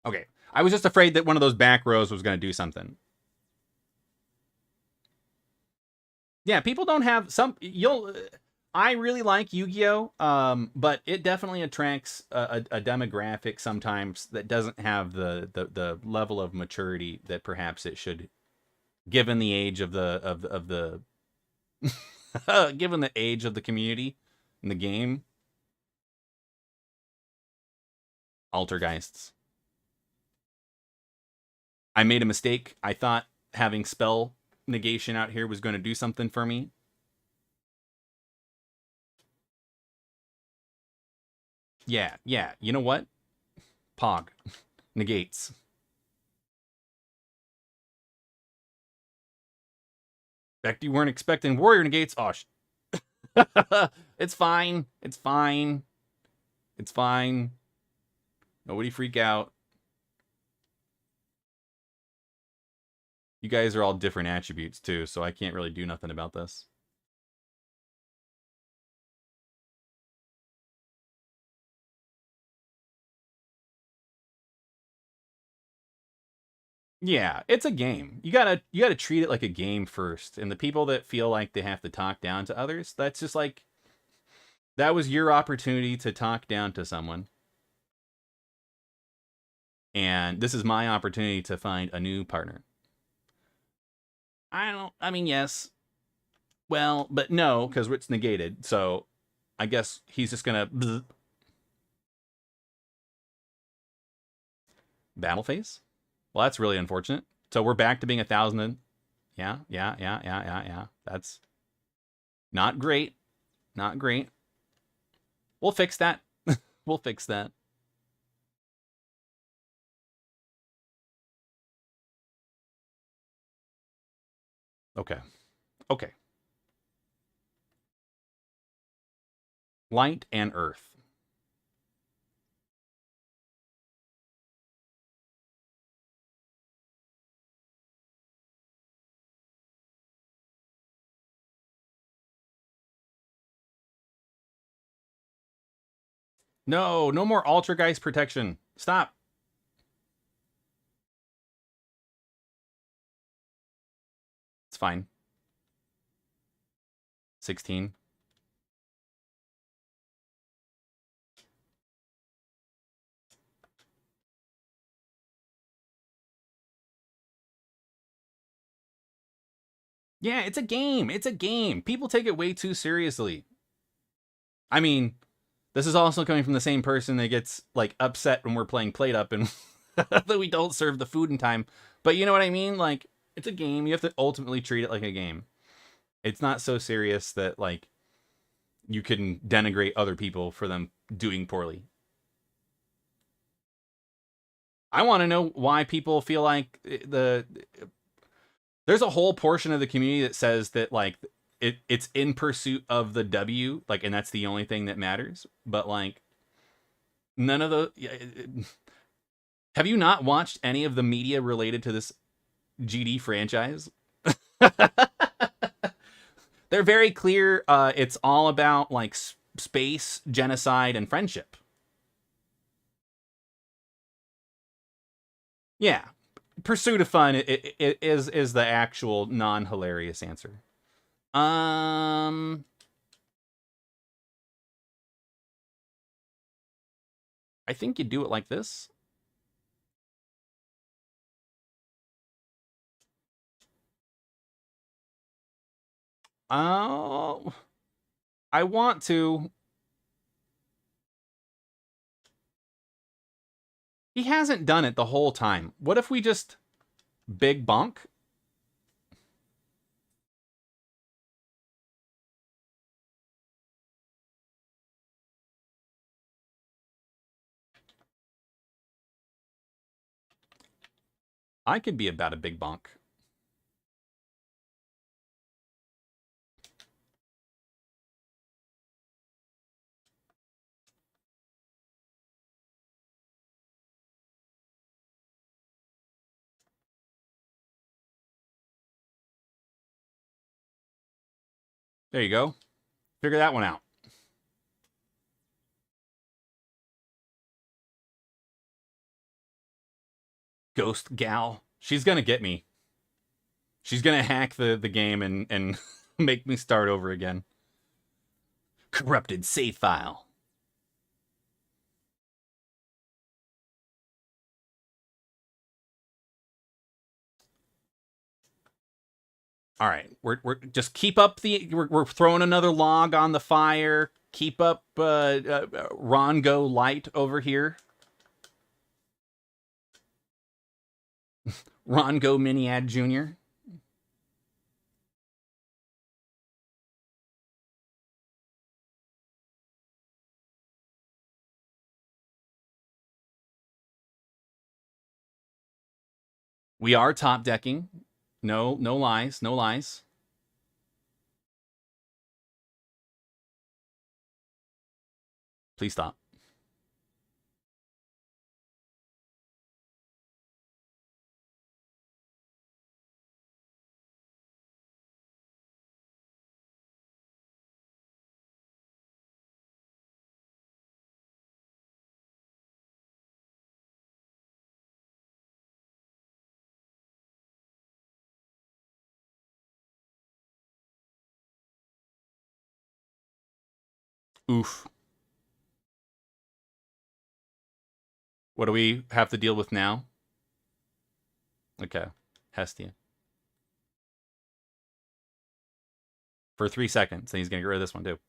Okay. I was just afraid that one of those back rows was going to do something. Yeah, people don't have some. I really like Yu-Gi-Oh, but it definitely attracts a demographic sometimes that doesn't have the level of maturity that perhaps it should, given the age of the given the age of the community in the game. Altergeists. I made a mistake. I thought having spell negation out here was going to do something for me. Yeah, yeah. You know what? Pog. Negates. Bet you weren't expecting warrior negates. Oh, it's fine. It's fine. It's fine. Nobody freak out. You guys are all different attributes, too, so I can't really do nothing about this. Yeah, it's a game. You gotta treat it like a game first. And the people that feel like they have to talk down to others, that's just like, that was your opportunity to talk down to someone. And this is my opportunity to find a new partner. I mean, yes. Well, but no, because it's negated. So I guess he's just gonna battle phase. Well, that's really unfortunate. So we're back to being 1,000. Yeah. That's not great. Not great. We'll fix that. We'll fix that. Okay. Okay. Light and earth. No, no more Altergeist protection. Stop. It's fine. 16. Yeah, it's a game. It's a game. People take it way too seriously. I mean, this is also coming from the same person that gets like upset when we're playing Plate Up and that we don't serve the food in time. But you know what I mean? Like, it's a game. You have to ultimately treat it like a game. It's not so serious that like you can denigrate other people for them doing poorly. I want to know why people feel like there's a whole portion of the community that says that like it's in pursuit of the W, like, and that's the only thing that matters. But like, none of the. Have you not watched any of the media related to this GD franchise? They're very clear. It's all about like space, genocide, and friendship. Yeah, pursuit of fun is the actual non-hilarious answer. I think you do it like this. Oh, I want to. He hasn't done it the whole time. What if we just big bonk? I could be about a big bonk. There you go. Figure that one out. Ghost gal. She's gonna get me. She's gonna hack the game and make me start over again. Corrupted save file. All right, we're just keep up the. We're throwing another log on the fire. Keep up Rongo light over here. Rongo Miniad Jr. We are top decking. No lies. No lies. Please stop. Oof. What do we have to deal with now? Okay. Hestia. For 3 seconds. And he's going to get rid of this one, too.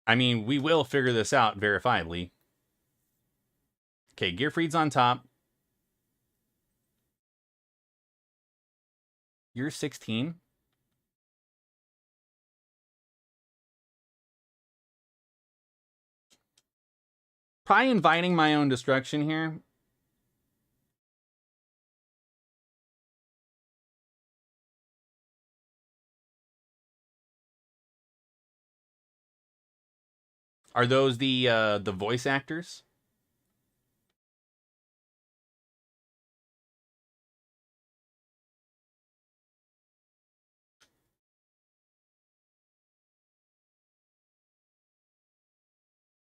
I mean, we will figure this out verifiably. Okay, Gearfried's on top. You're 16. Probably inviting my own destruction here. Are those the voice actors?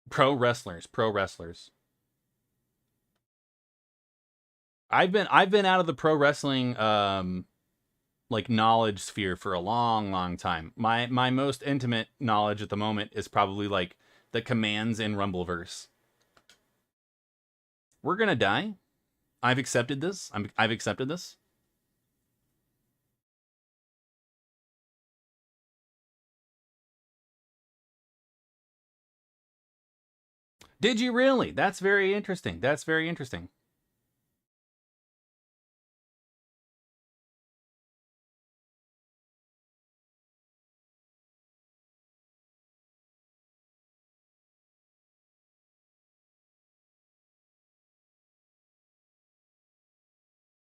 Pro wrestlers. Pro wrestlers. I've been out of the pro wrestling like knowledge sphere for a long time. My most intimate knowledge at the moment is probably like the commands in Rumbleverse. We're gonna die. I've accepted this. I've accepted this. Did you really? That's very interesting. That's very interesting.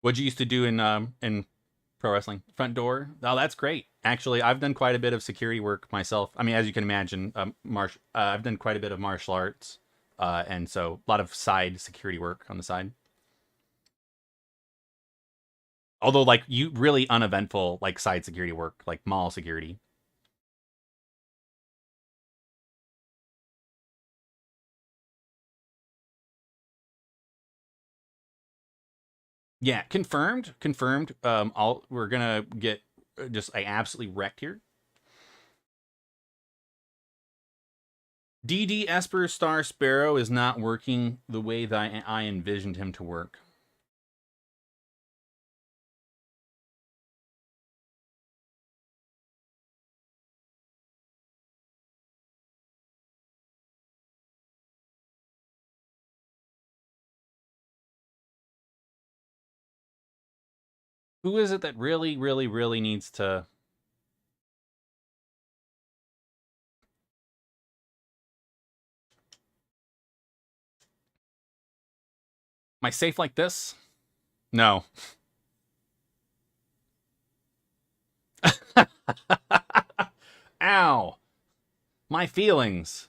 What you used to do in pro wrestling? Front door. Oh, that's great. Actually, I've done quite a bit of security work myself. I mean, as you can imagine, I've done quite a bit of martial arts, and so a lot of side security work on the side. Although, like, you really uneventful, like, side security work, like mall security. Yeah, confirmed. Confirmed. We're gonna get just absolutely wrecked here. DD Esper Star Sparrow is not working the way that I envisioned him to work. Who is it that really needs to... Am I safe like this? No. Ow. My feelings.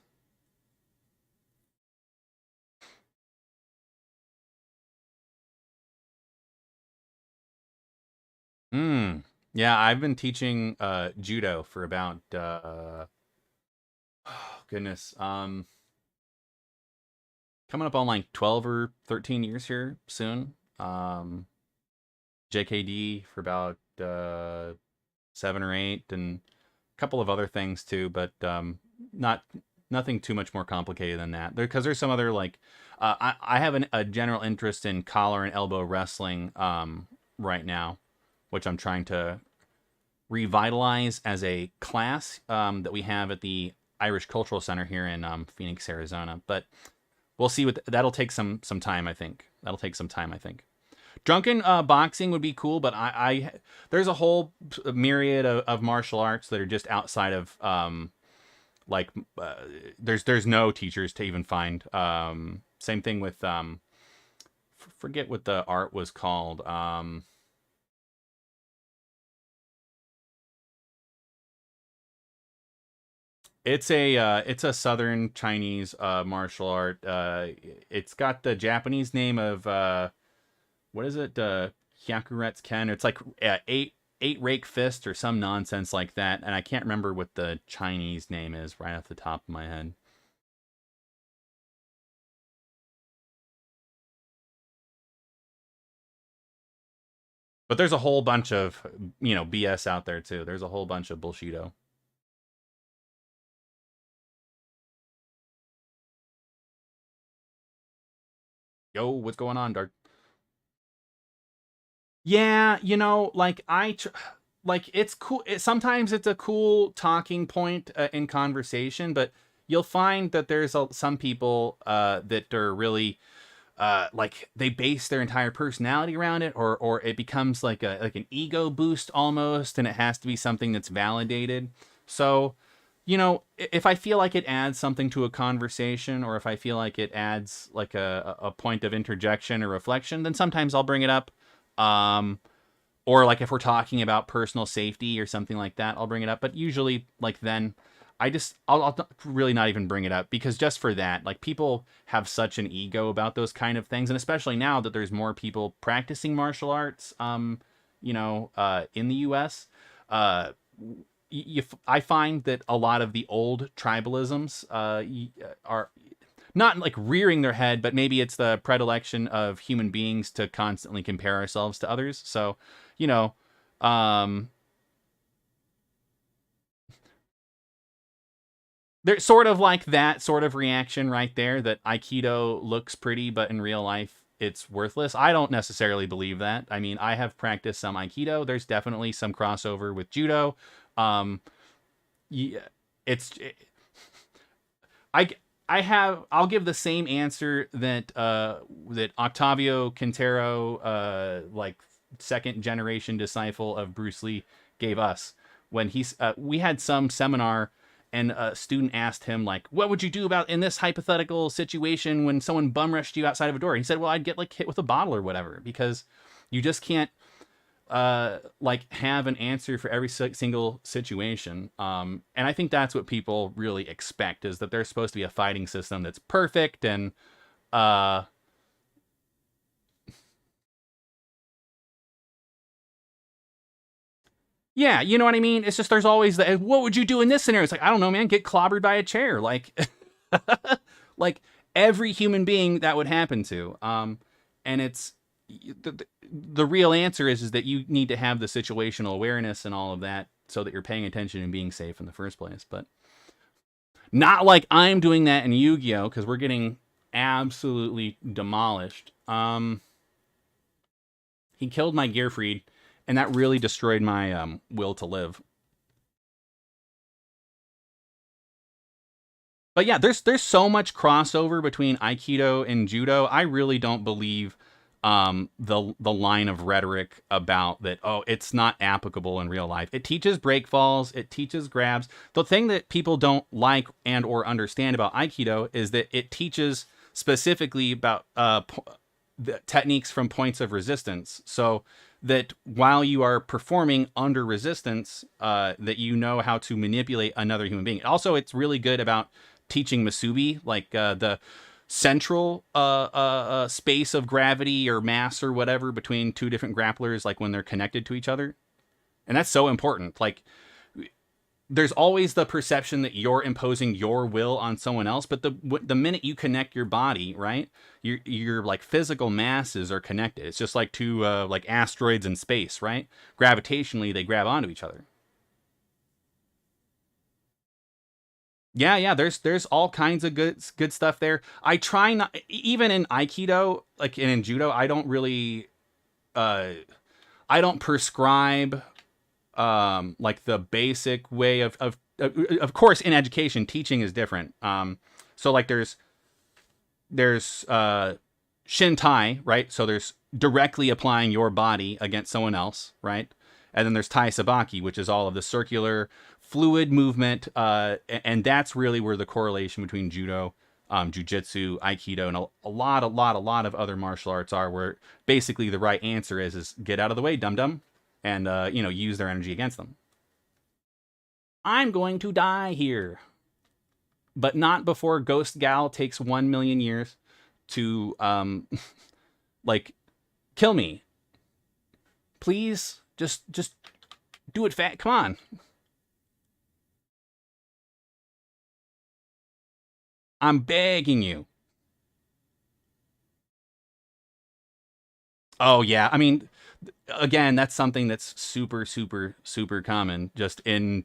Yeah, I've been teaching judo for about oh, goodness. Coming up on like 12 or 13 years here soon. JKD for about 7 or 8, and a couple of other things too, but nothing too much more complicated than that. Because there's some other like I have a general interest in collar and elbow wrestling right now, which I'm trying to revitalize as a class that we have at the Irish Cultural Center here in Phoenix, Arizona. But we'll see what that'll take some time. I think that'll take some time. I think drunken boxing would be cool, but I there's a whole myriad of martial arts that are just outside of like there's no teachers to even find. Same thing with forget what the art was called. It's a Southern Chinese martial art. It's got the Japanese name of what is it? Hyakuretsu Ken. It's like eight rake fist or some nonsense like that, and I can't remember what the Chinese name is right off the top of my head. But there's a whole bunch of BS out there too. There's a whole bunch of bullshito. Yo, what's going on, Dark? Yeah, like like it's cool. Sometimes it's a cool talking point in conversation, but you'll find that there's some people that are really like they base their entire personality around it, or it becomes like an ego boost almost, and it has to be something that's validated. So, if I feel like it adds something to a conversation, or if I feel like it adds like a point of interjection or reflection, then sometimes I'll bring it up. Um, or like if we're talking about personal safety or something like that, I'll bring it up. But usually, like then, I'll really not even bring it up, because just for that, like people have such an ego about those kind of things, and especially now that there's more people practicing martial arts, in the U.S. Uh, I find that a lot of the old tribalisms are not like rearing their head, but maybe it's the predilection of human beings to constantly compare ourselves to others. So, you know, um, there's sort of like that sort of reaction right there, that Aikido looks pretty, but in real life, it's worthless. I don't necessarily believe that. I mean, I have practiced some Aikido. There's definitely some crossover with Judo. Um, yeah, it's I I'll give the same answer that that Octavio Quintero, like second generation disciple of Bruce Lee, gave us when we had some seminar, and a student asked him, like, what would you do about in this hypothetical situation when someone bum rushed you outside of a door? He said, well, I'd get like hit with a bottle or whatever, because you just can't like have an answer for every single situation. And I think that's what people really expect, is that there's supposed to be a fighting system that's perfect, and uh yeah, you know what I mean? It's just there's always the what would you do in this scenario? It's like, I don't know, man, get clobbered by a chair. Like like every human being that would happen to. And it's the real answer is that you need to have the situational awareness and all of that, so that you're paying attention and being safe in the first place. But not like I'm doing that in Yu-Gi-Oh, because we're getting absolutely demolished. He killed my Gearfried, and that really destroyed my will to live. But yeah, there's so much crossover between Aikido and Judo. I really don't believe the line of rhetoric about that, oh, it's not applicable in real life. It teaches break falls, it teaches grabs. The thing that people don't like and or understand about Aikido is that it teaches specifically about the techniques from points of resistance, so that while you are performing under resistance, that you know how to manipulate another human being. Also, it's really good about teaching Masubi, like the central space of gravity or mass or whatever between two different grapplers, like when they're connected to each other. And that's so important. Like, there's always the perception that you're imposing your will on someone else, but the minute you connect your body, right, your like physical masses are connected. It's just like two like asteroids in space, right? Gravitationally, they grab onto each other. Yeah, yeah. There's all kinds of good stuff there. I try not, even in Aikido, like in Judo, I don't really uh I don't prescribe like the basic way of of course, in education, teaching is different. So like there's shin tai, right? So there's directly applying your body against someone else, right? And then there's tai sabaki, which is all of the circular fluid movement, and that's really where the correlation between judo, jujitsu, aikido, and a lot of other martial arts are. Where basically the right answer is get out of the way, dum dum, and use their energy against them. I'm going to die here, but not before Ghost Gal takes 1 million years to like kill me. Please, just do it fat. Come on. I'm begging you. Oh yeah, I mean, again, that's something that's super, super, super common. Just in,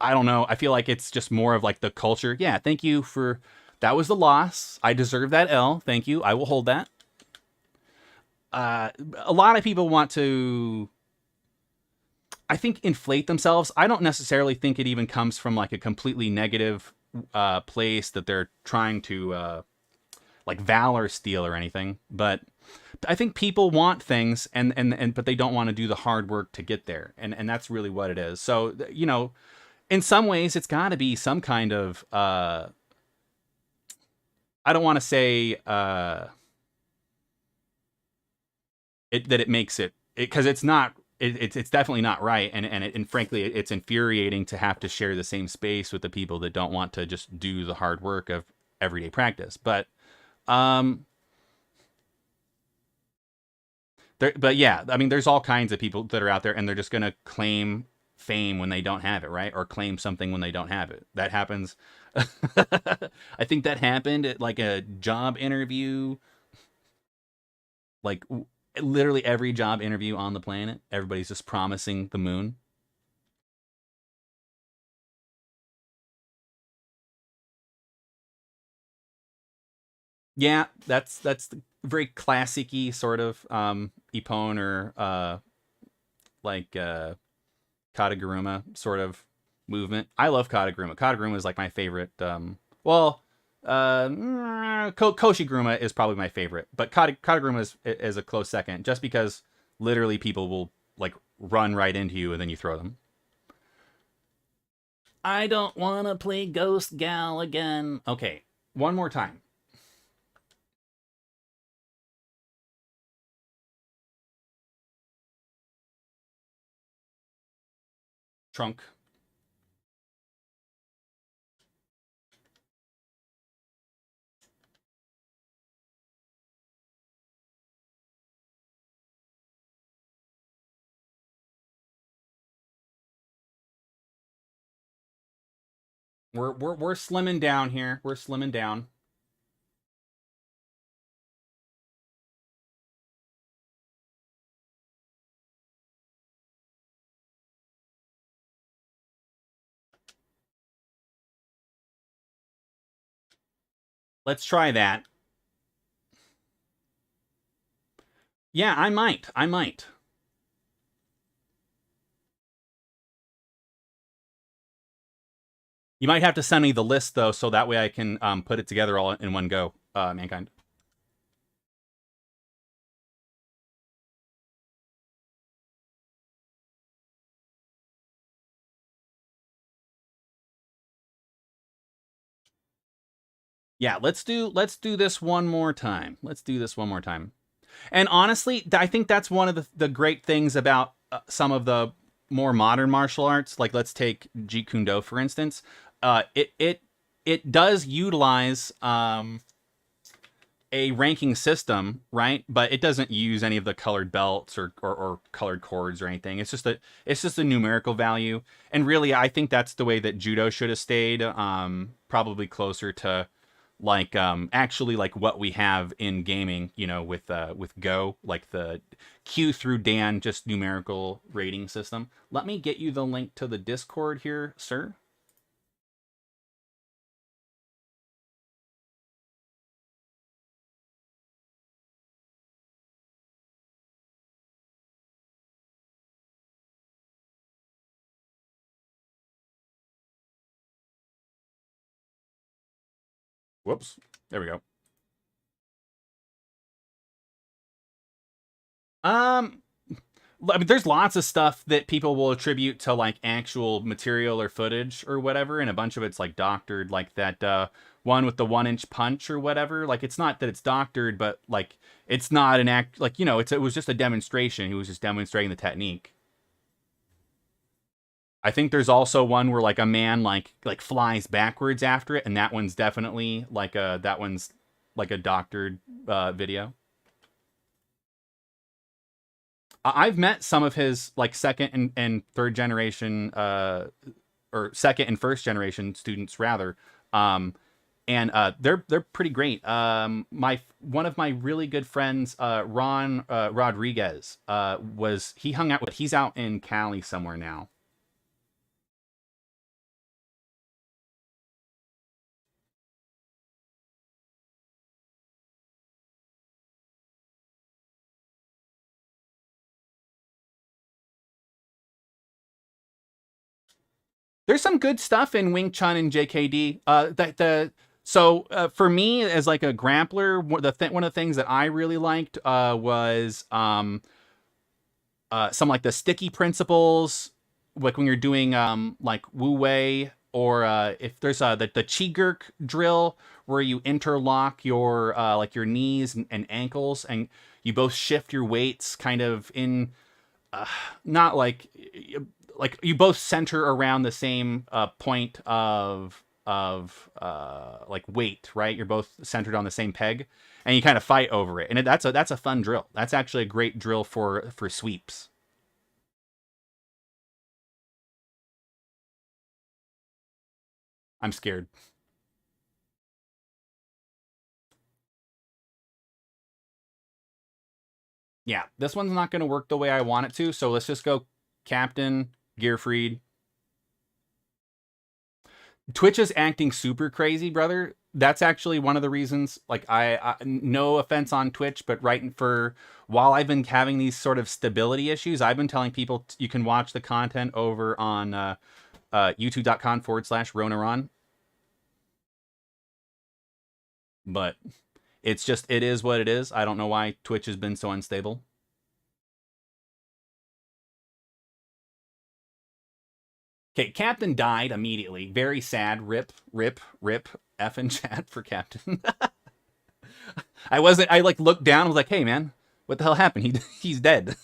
I don't know. I feel like it's just more of like the culture. Yeah, thank you for that was the loss. I deserve that L. Thank you. I will hold that. A lot of people want to, I think, inflate themselves. I don't necessarily think it even comes from like a completely negative place that they're trying to like valor steal or anything. But I think people want things and but they don't want to do the hard work to get there. And that's really what it is. So, in some ways it's got to be some kind of I don't want to say that it makes it because it's not it's definitely not right and frankly it's infuriating to have to share the same space with the people that don't want to just do the hard work of everyday practice. Um but yeah, I mean, there's all kinds of people that are out there, and they're just gonna claim fame when they don't have it, right? Or claim something when they don't have it. That happens. I think that happened at like a job interview, like literally every job interview on the planet. Everybody's just promising the moon. Yeah, that's the very classic-y sort of Ippon or like Kataguruma sort of movement. I love Kataguruma. Kataguruma is like my favorite. Koshiguruma is probably my favorite, but Kataguruma is a close second, just because literally people will like run right into you and then you throw them. I don't want to play Ghost Gal again. Okay, one more time. Trunk. We're slimming down here. We're slimming down. Let's try that. Yeah, I might. I might. You might have to send me the list though, so that way I can put it together all in one go. Mankind. Yeah, let's do this one more time. Let's do this one more time. And honestly, I think that's one of the great things about some of the more modern martial arts. Like let's take Jeet Kune Do for instance. It does utilize a ranking system, right? But it doesn't use any of the colored belts or colored cords or anything. It's just a numerical value. And really, I think that's the way that judo should have stayed. Probably closer to like actually like what we have in gaming, with Go, like the Q through Dan, just numerical rating system. Let me get you the link to the Discord here, sir. Whoops. There we go. Um, I mean, there's lots of stuff that people will attribute to like actual material or footage or whatever, and a bunch of it's like doctored, like that one with the 1 inch punch or whatever. Like, it's not that it's doctored, but like it's not an act. Like, it was just a demonstration. He was just demonstrating the technique. I think there's also one where like a man like flies backwards after it, and that one's definitely like a doctored video. I've met some of his like second and third generation or second and first generation students rather. And they're pretty great. My one of my really good friends, Ron Rodriguez, was he hung out with he's out in Cali somewhere now. There's some good stuff in Wing Chun and JKD. For me as like a grappler, one of the things that I really liked was some like the sticky principles, like when you're doing like Wu Wei, or if there's the Chi Gurk drill where you interlock your like your knees and ankles, and you both shift your weights kind of in not like you both center around the same point of like weight, right? You're both centered on the same peg, and you kind of fight over it. And that's a fun drill. That's actually a great drill for sweeps. I'm scared. Yeah, this one's not going to work the way I want it to. So let's just go Captain Gearfried. Twitch is acting super crazy, brother. That's actually one of the reasons. Like, I no offense on Twitch, but right for while I've been having these sort of stability issues, I've been telling people you can watch the content over on youtube.com/Ronaron. But it is what it is. I don't know why Twitch has been so unstable. Okay, Captain died immediately. Very sad. Rip, rip, rip. F in chat for Captain. I wasn't. I like looked down. I was like, "Hey, man, what the hell happened? He's dead."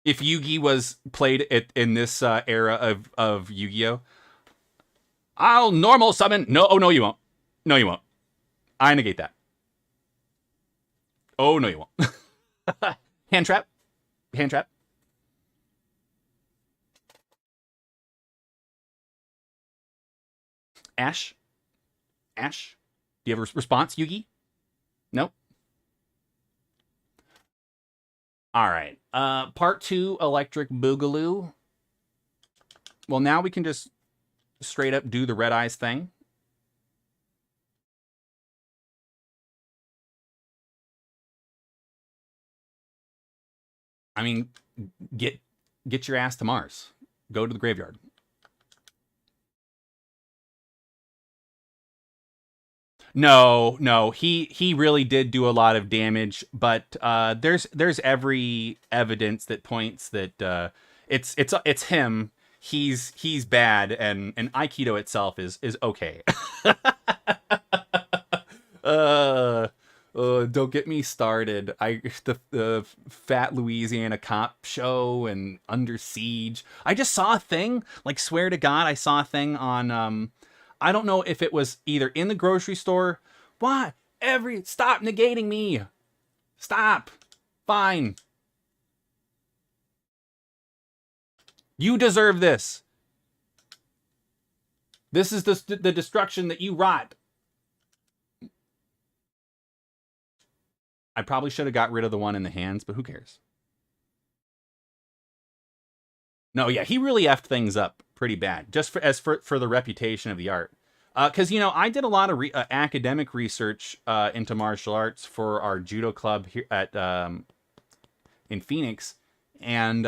If Yugi was played in this era of Yu-Gi-Oh, I'll normal summon. No, oh no, you won't. No, you won't. I negate that. Oh no, you won't. Hand trap. Hand trap. Ash. Ash. Do you have a response, Yugi? Nope. All right. Part two, Electric Boogaloo. Well, now we can just straight up do the red eyes thing. I mean, get your ass to Mars. Go to the graveyard. No, he really did do a lot of damage, but there's every evidence that points that it's him. He's bad, and Aikido itself is okay. uh, don't get me started. The Fat Louisiana Cop show and Under Siege. I just saw a thing. Like, swear to God, I saw a thing on I don't know if it was either in the grocery store. Why? Stop negating me. Stop. Fine. You deserve this. This is the destruction that you wrought. I probably should have got rid of the one in the hands, but who cares? No, yeah, he really effed things up pretty bad, just for the reputation of the art. Because I did a lot of academic research into martial arts for our judo club here at in Phoenix, and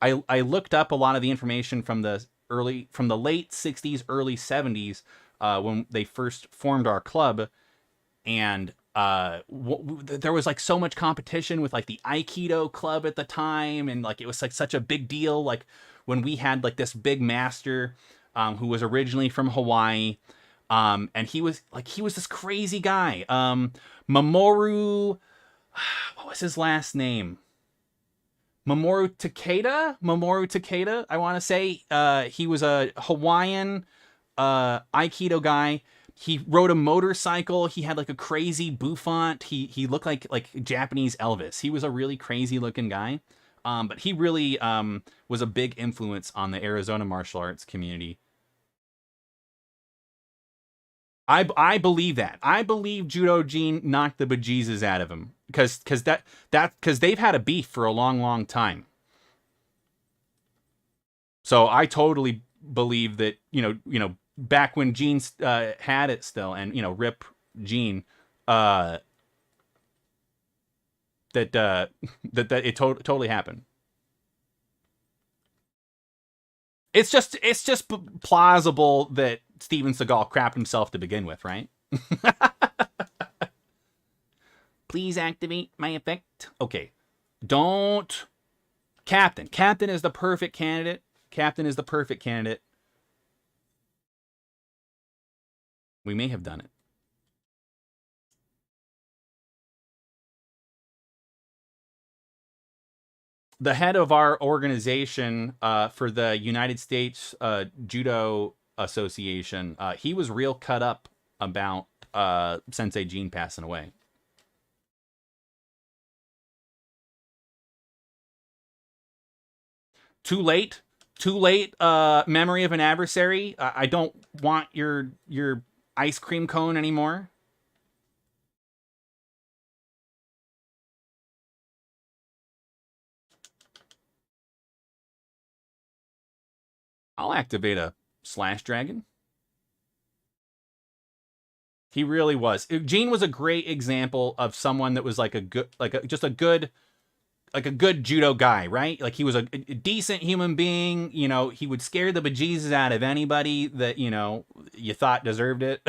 I looked up a lot of the information from the late 60s, early 70s, when they first formed our club, and there was like so much competition with like the Aikido club at the time, and like it was like such a big deal. Like when we had like this big master, who was originally from Hawaii, and he was this crazy guy, Mamoru. What was his last name? Mamoru Takeda, I want to say. He was a Hawaiian Aikido guy. He rode a motorcycle. He had like a crazy bouffant. He looked like Japanese Elvis. He was a really crazy looking guy. But he really was a big influence on the Arizona martial arts community. I believe that. I believe Judo Gene knocked the bejesus out of him because they've had a beef for a long time. So I totally believe that back when Gene had it still, and rip Gene, uh, that that it totally happened. It's just plausible that Steven Seagal crapped himself to begin with, right? Please activate my effect. Okay. Don't. Captain. Captain is the perfect candidate. Captain is the perfect candidate. We may have done it. The head of our organization for the United States Judo Association, he was real cut up about Sensei Gene passing away. Too late. Too late. Memory of an adversary. I don't want your ice cream cone anymore. I'll activate a slash dragon. He really was. Gene was a great example of someone that was like a good, just a good, like a good judo guy, right? Like he was a decent human being. He would scare the bejesus out of anybody that you thought deserved it.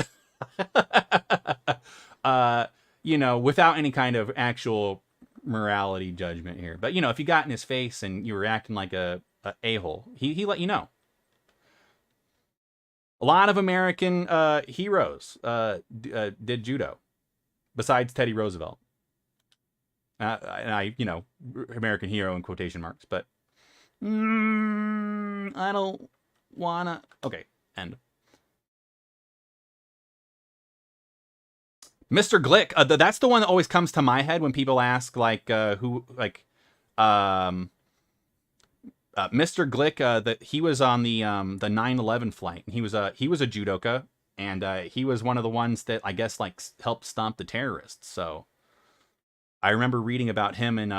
Without any kind of actual morality judgment here. But if you got in his face and you were acting like a a-hole, he let you know. A lot of American heroes did judo, besides Teddy Roosevelt. And American hero in quotation marks, but I don't wanna. Okay, end. Mr. Glick, that's the one that always comes to my head when people ask who Mr. Glick, that he was on the 9/11 flight. He was a judoka, and he was one of the ones that I guess helped stomp the terrorists. So I remember reading about him in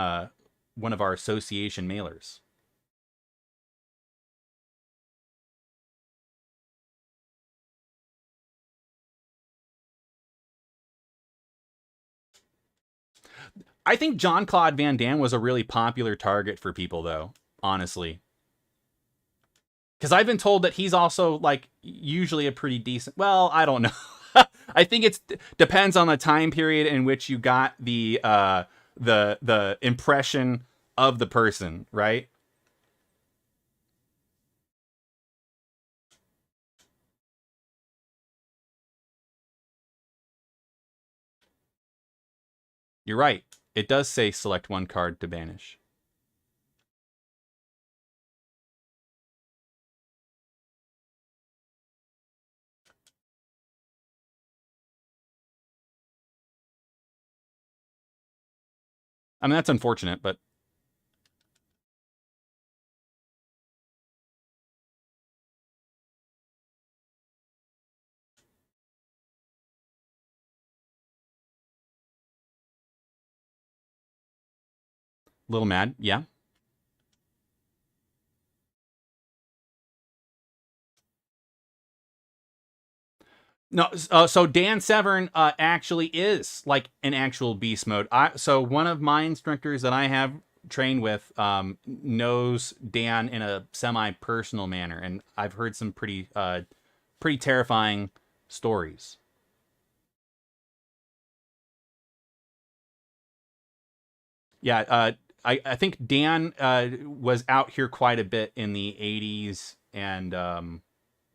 one of our association mailers. I think Jean-Claude Van Damme was a really popular target for people, though, honestly. Because I've been told that he's also usually a pretty decent. Well, I don't know. I think it depends on the time period in which you got the impression of the person, right? You're right. It does say select one card to banish. I mean, that's unfortunate, but a little mad. Yeah. No, so Dan Severn actually is like an actual beast mode. So one of my instructors that I have train with knows Dan in a semi-personal manner, and I've heard some pretty terrifying stories. Yeah, I think Dan was out here quite a bit in the 80s and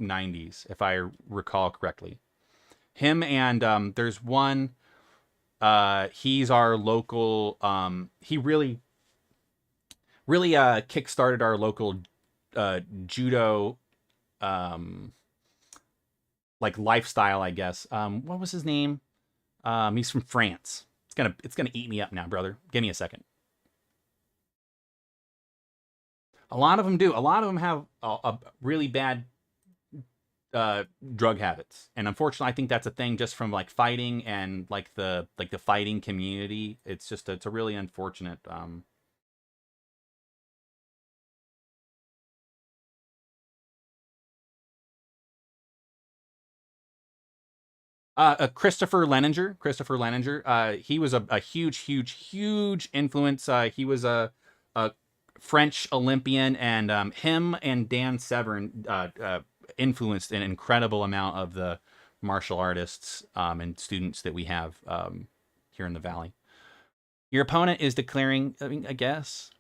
90s, if I recall correctly. Him and there's one. He's our local. He really kickstarted our local judo um, like lifestyle, I guess. What was his name? He's from France. It's gonna eat me up now, brother. Give me a second. A lot of them do. A lot of them have a really bad drug habits, and unfortunately, I think that's a thing just from like fighting and like the fighting community. It's a really unfortunate. Christopher Leninger. Christopher Leninger. He was a huge influence. He was a French Olympian, and him and Dan Severn influenced an incredible amount of the martial artists and students that we have here in the valley. Your opponent is declaring. I mean, I guess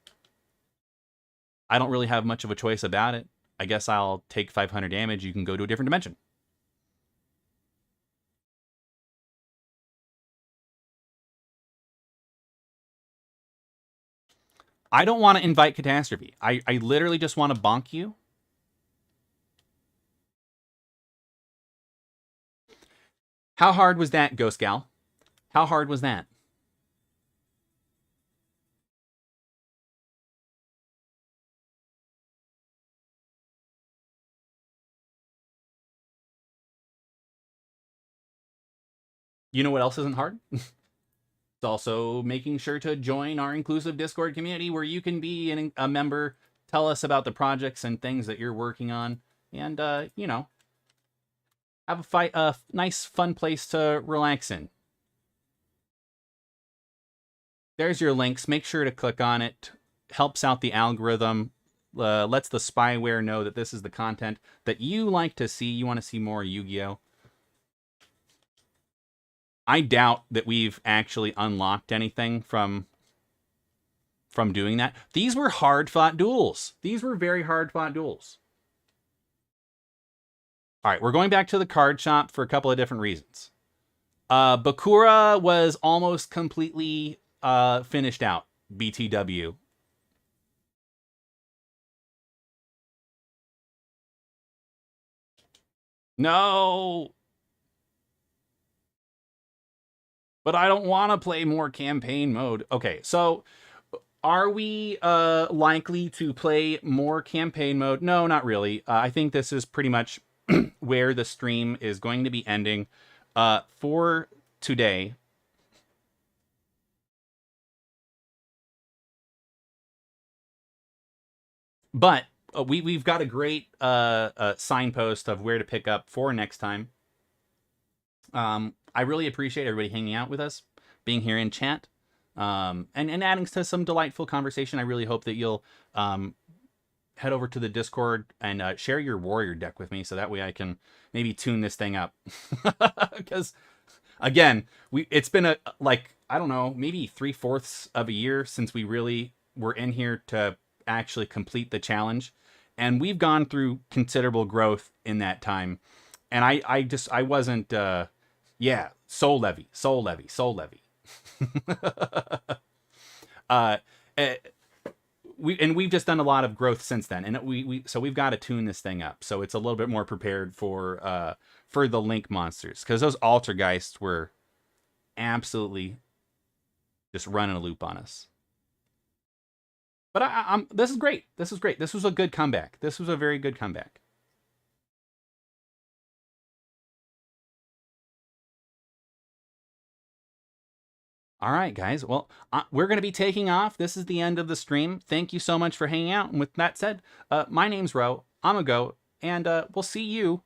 I don't really have much of a choice about it. I guess I'll take 500 damage. You can go to a different dimension. I don't want to invite catastrophe. I literally just want to bonk you. How hard was that, Ghost Gal? How hard was that? You know what else isn't hard? It's also making sure to join our inclusive Discord community where you can be a member, tell us about the projects and things that you're working on, and have a nice, fun place to relax in. There's your links. Make sure to click on it. Helps out the algorithm. Lets the spyware know that this is the content that you like to see. You want to see more Yu-Gi-Oh! I doubt that we've actually unlocked anything from doing that. These were hard-fought duels. These were very hard-fought duels. All right, we're going back to the card shop for a couple of different reasons. Bakura was almost completely finished out. BTW. No! But I don't want to play more campaign mode. Okay, so are we likely to play more campaign mode? No, not really. I think this is pretty much where the stream is going to be ending for today. But we've got a great signpost of where to pick up for next time. I really appreciate everybody hanging out with us, being here in chat, and adding to some delightful conversation. I really hope that you'll head over to the Discord and share your warrior deck with me, so that way I can maybe tune this thing up. Because again, it's been I don't know, maybe 3/4 of a year since we really were in here to actually complete the challenge, and we've gone through considerable growth in that time. And I wasn't yeah, soul levy. uh, eh, we've just done a lot of growth since then, and so we've got to tune this thing up so it's a little bit more prepared for the link monsters, because those altergeists were absolutely just running a loop on us. But I'm this is great. This is great. This was a good comeback. This was a very good comeback. All right, guys. Well, we're going to be taking off. This is the end of the stream. Thank you so much for hanging out. And with that said, my name's Ro. I'm a go, and we'll see you